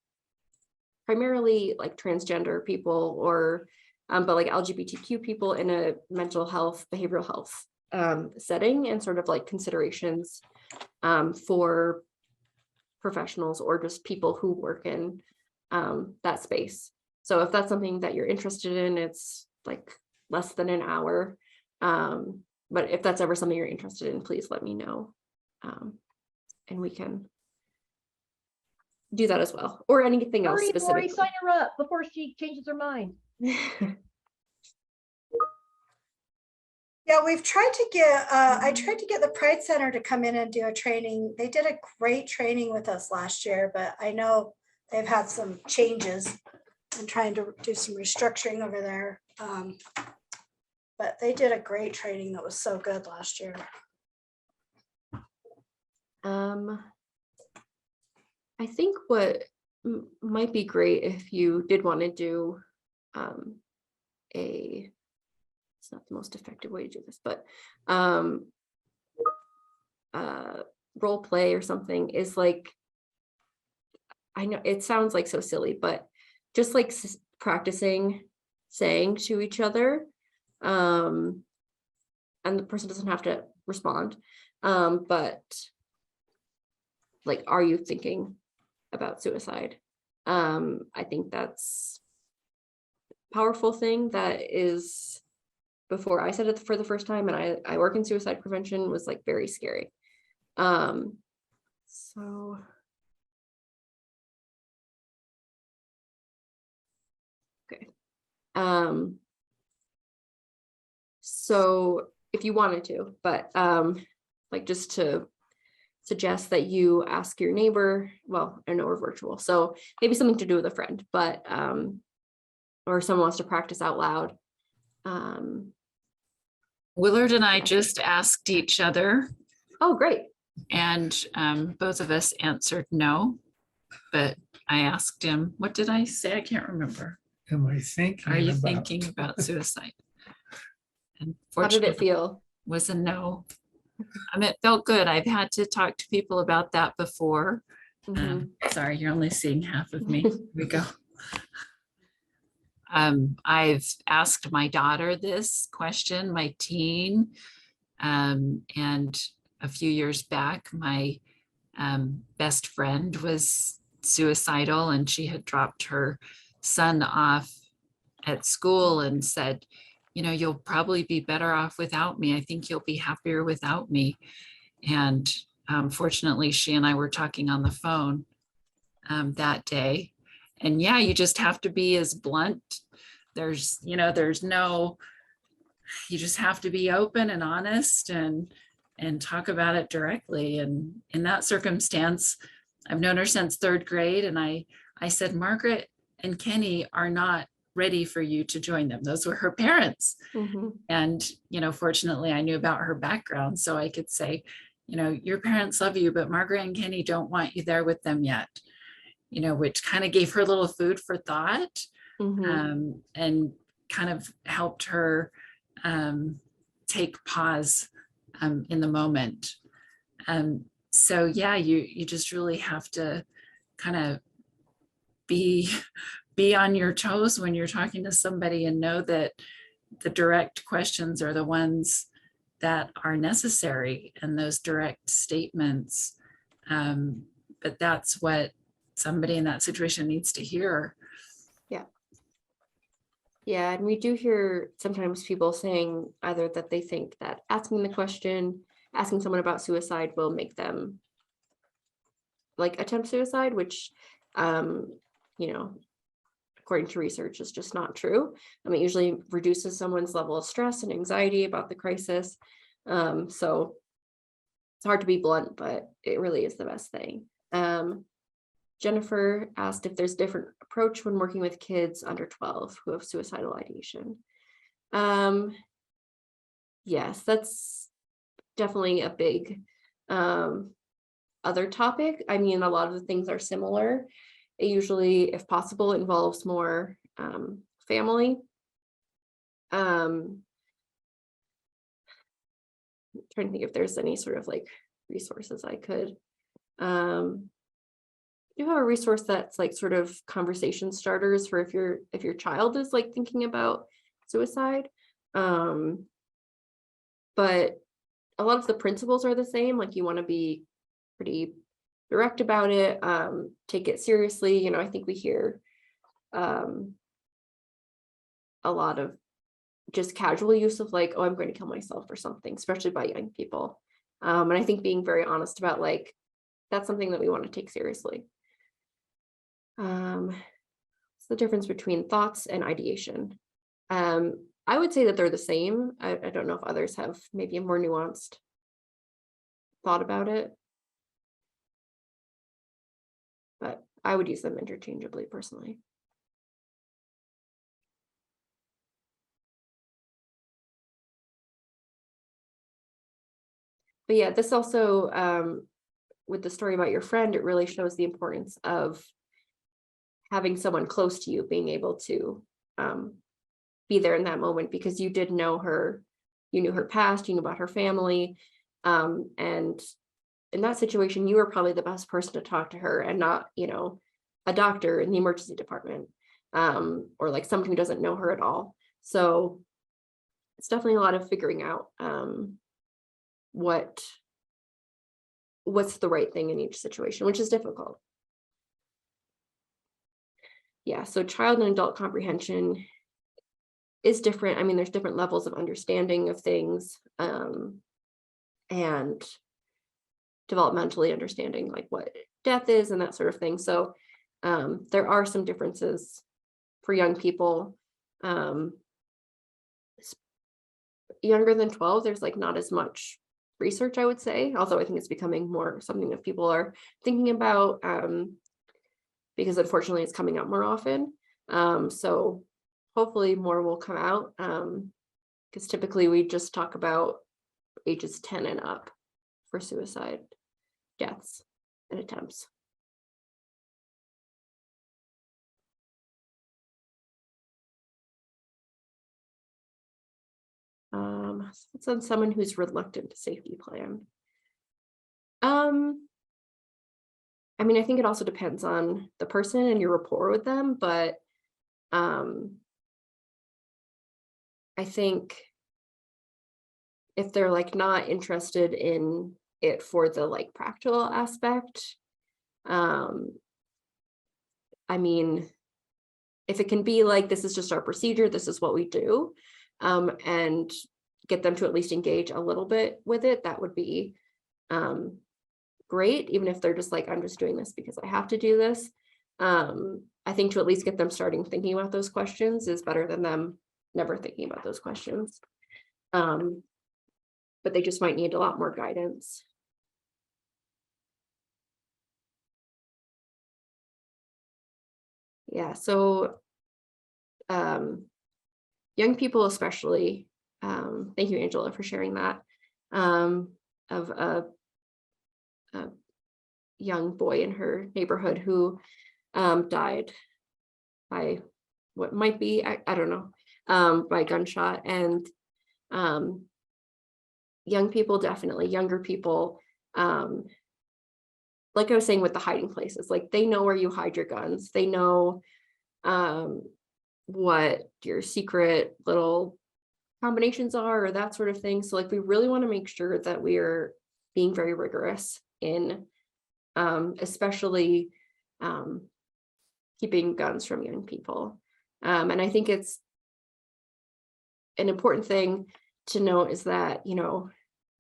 primarily like transgender people or but like LGBTQ people in a mental health, behavioral health setting, and sort of like considerations for professionals or just people who work in that space. So if that's something that you're interested in, it's like less than an hour. But if that's ever something you're interested in, please let me know. And we can do that as well, or anything else Hurry, Lori, specifically. sign her up before she changes her mind. Yeah, we've tried to get, I tried to get the Pride Center to come in and do a training. They did a great training with us last year, but I know they've had some changes and trying to do some restructuring over there. But they did a great training that was so good last year. I think what might be great if you did want to do it's not the most effective way to do this, but role play or something is like, I know it sounds like so silly, but just like practicing saying to each other, and the person doesn't have to respond, but like, are you thinking about suicide? I think that's a powerful thing that is, before I said it for the first time, and I work in suicide prevention, was like very scary. So okay. So if you wanted to, but like just to suggest that you ask your neighbor, well, I know we're virtual, so maybe something to do with a friend, but or someone wants to practice out loud. Willard and I just asked each other. Oh, great. And both of us answered no, but I asked him, what did I say? I can't remember. Am I thinking? Are you about- thinking about suicide? And How did it fortunately, feel? was a no. I mean, it felt good. I've had to talk to people about that before. Sorry, you're only seeing half of me. Here we go. I've asked my daughter this question, my teen, and a few years back, my best friend was suicidal, and she had dropped her son off at school and said, you know, you'll probably be better off without me. I think you'll be happier without me. And fortunately, she and I were talking on the phone that day. And yeah, you just have to be as blunt. There's, you know, there's no, you just have to be open and honest and talk about it directly. And in that circumstance, I've known her since third grade. And I said, Margaret and Kenny are not ready for you to join them. Those were her parents. And, you know, fortunately I knew about her background, so I could say, you know, your parents love you, but Margaret and Kenny don't want you there with them yet, you know, which kind of gave her a little food for thought, and kind of helped her take pause in the moment. So yeah, you just really have to kind of be on your toes when you're talking to somebody, and know that the direct questions are the ones that are necessary, and those direct statements. But that's what somebody in that situation needs to hear. Yeah. Yeah, and we do hear sometimes people saying either that they think that asking the question, asking someone about suicide will make them like attempt suicide, which, you know, according to research is just not true. It usually reduces someone's level of stress and anxiety about the crisis. So it's hard to be blunt, but it really is the best thing. Jennifer asked if there's a different approach when working with kids under 12 who have suicidal ideation. Yes, that's definitely a big other topic. A lot of the things are similar. It usually, if possible, involves more family. Trying to think if there's any sort of like resources I could. You have a resource that's like sort of conversation starters for if your child is like thinking about suicide. But a lot of the principles are the same. Like you want to be pretty direct about it, take it seriously. I think we hear a lot of just casual use of like, oh, I'm going to kill myself or something, especially by young people. And I think being very honest about like, that's something that we want to take seriously. What's the difference between thoughts and ideation? I would say that they're the same. I don't know if others have maybe a more nuanced thought about it, but I would use them interchangeably personally. But yeah, this also, with the story about your friend, it really shows the importance of having someone close to you being able to be there in that moment, because you did know her, you knew her past, you knew about her family. And in that situation, you were probably the best person to talk to her, and not, a doctor in the emergency department, or like someone who doesn't know her at all. So it's definitely a lot of figuring out what's the right thing in each situation, which is difficult. Yeah, so child and adult comprehension is different. There's different levels of understanding of things, and developmentally understanding like what death is and that sort of thing. So there are some differences for young people. Younger than 12, there's like not as much research, I would say, although I think it's becoming more something that people are thinking about, because unfortunately it's coming out more often. So hopefully more will come out, because typically we just talk about ages 10 and up for suicide deaths and attempts. It's on someone who's reluctant to safety plan. I think it also depends on the person and your rapport with them, but I think if they're like not interested in it for the like practical aspect, if it can be like, this is just our procedure, this is what we do, and get them to at least engage a little bit with it, that would be great, even if they're just like, I'm just doing this because I have to do this. I think to at least get them starting thinking about those questions is better than them never thinking about those questions. But they just might need a lot more guidance. Yeah, so young people especially, thank you, Angela, for sharing that, of a young boy in her neighborhood who died by what might be, I don't know, by gunshot. And young people, definitely younger people, like I was saying with the hiding places, like they know where you hide your guns. They know what your secret little combinations are or that sort of thing. So like we really want to make sure that we are being very rigorous in especially keeping guns from young people. And I think it's an important thing to note is that, you know,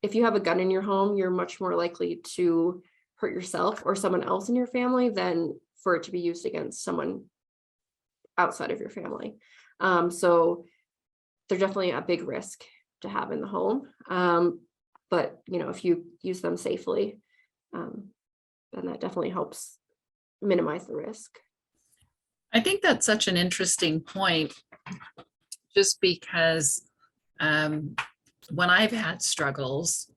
if you have a gun in your home, you're much more likely to hurt yourself or someone else in your family than for it to be used against someone outside of your family. So they're definitely a big risk to have in the home. But, you know, if you use them safely, then that definitely helps minimize the risk. I think that's such an interesting point, just because when I've had struggles,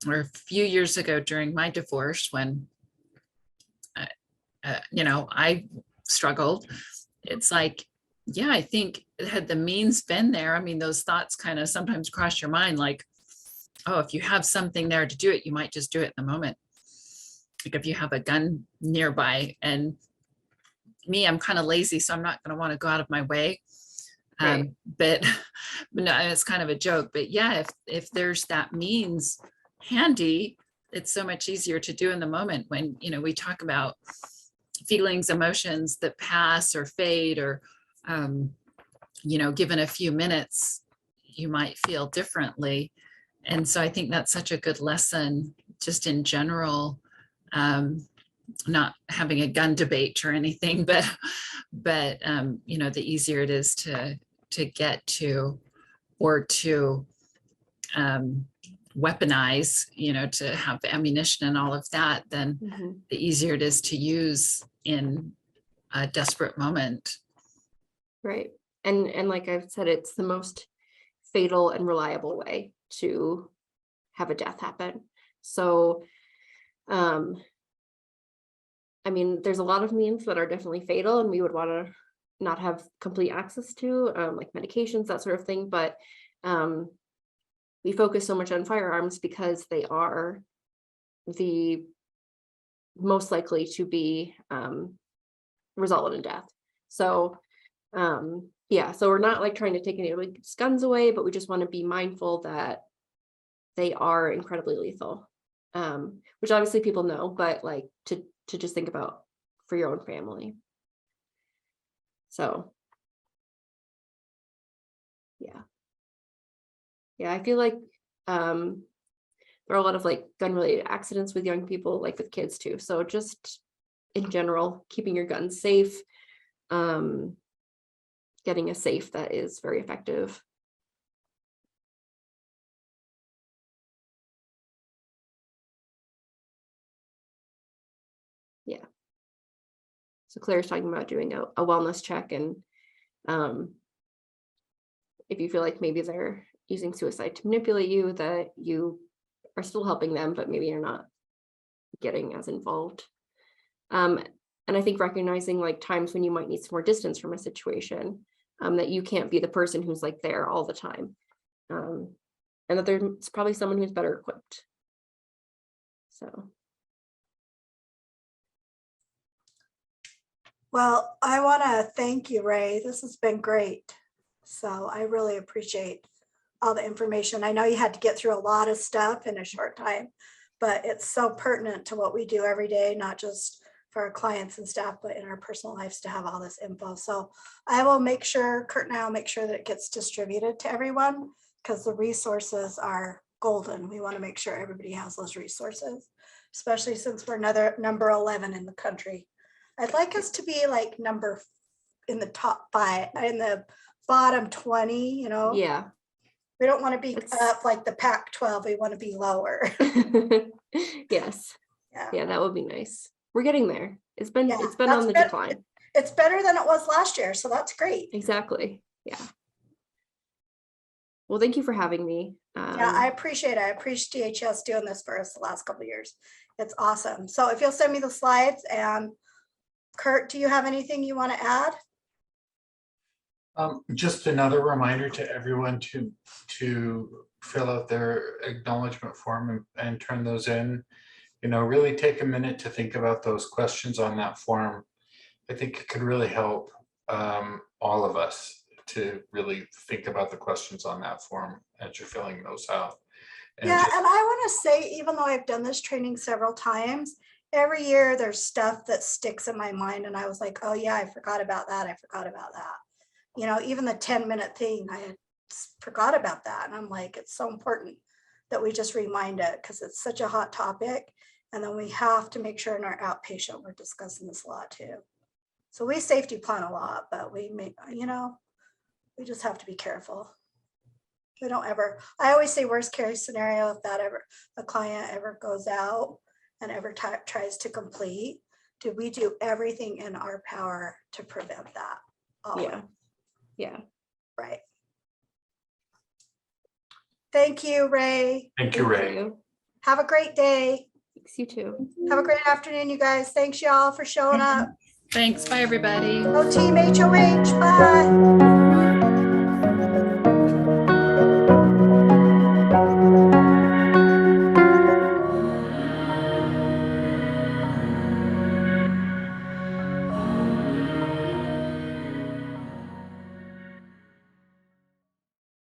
or a few years ago during my divorce, when you know, I struggled, it's like, yeah, I think had the means been there, I mean, those thoughts kind of sometimes cross your mind, like, oh, if you have something there to do it, you might just do it in the moment. Like if you have a gun nearby, and me, I'm kind of lazy, so I'm not going to want to go out of my way. But no, it's kind of a joke, but yeah, if there's that means handy, it's so much easier to do in the moment. When, you know, we talk about feelings, emotions that pass or fade, or you know, given a few minutes, you might feel differently. And so I think that's such a good lesson just in general, not having a gun debate or anything, but you know, the easier it is to get to, or to weaponize, you know, to have ammunition and all of that, then the easier it is to use in a desperate moment. Right. And like I've said, it's the most fatal and reliable way to have a death happen. So, I mean, there's a lot of means that are definitely fatal and we would want to not have complete access to, like medications, that sort of thing. But we focus so much on firearms because they are the most likely to be result in death. So yeah, so we're not like trying to take any guns away, but we just want to be mindful that they are incredibly lethal, which obviously people know, but like to just think about for your own family. So yeah, I feel like there are a lot of like gun related accidents with young people, like with kids too. So just in general, keeping your guns safe, getting a safe that is very effective. Yeah. So Claire's talking about doing a wellness check, and if you feel like maybe they're using suicide to manipulate you, that you are still helping them, but maybe you're not getting as involved. And I think recognizing like times when you might need some more distance from a situation, that you can't be the person who's like there all the time, and that there's probably someone who's better equipped. So. Well, I want to thank you, Ray. This has been great. So I really appreciate all the information. I know you had to get through a lot of stuff in a short time, but it's so pertinent to what we do every day, not just for our clients and staff, but in our personal lives to have all this info. So I will make sure, Kurt and I will make sure that it gets distributed to everyone, because the resources are golden. We want to make sure everybody has those resources, especially since we're number 11 in the country. I'd like us to be like in the top 5, in the bottom 20, you know? Yeah. We don't want to be up like the Pac-12. We want to be lower. Yes. Yeah, that would be nice. We're getting there. It's been on the decline. It's better than it was last year, so that's great. Exactly. Yeah. Well, thank you for having me. Yeah, I appreciate it. I appreciate DHS doing this for us the last couple of years. It's awesome. So if you'll send me the slides, and Kurt, do you have anything you want to add? Just another reminder to everyone to fill out their acknowledgement form and turn those in. really take a minute to think about those questions on that form. I think it could really help all of us to really think about the questions on that form as you're filling those out. And Yeah, just- and I want to say, even though I've done this training several times, every year there's stuff that sticks in my mind. And I was like, oh yeah, I forgot about that. I forgot about that. Even the 10-minute thing, I had forgot about that. And I'm like, it's so important that we just remind it because it's such a hot topic. And then we have to make sure in our outpatient, we're discussing this a lot too. So we safety plan a lot, but we we just have to be careful. We don't ever, I always say worst case scenario, if a client ever goes out and ever tries to complete, do we do everything in our power to prevent that? Yeah. Yeah. Right. Thank you, Ray. Thank you, Ray. Have a great day. Thanks, you too. Have a great afternoon, you guys. Thanks y'all for showing up. Thanks. Bye, everybody. Go Team HOH. Bye.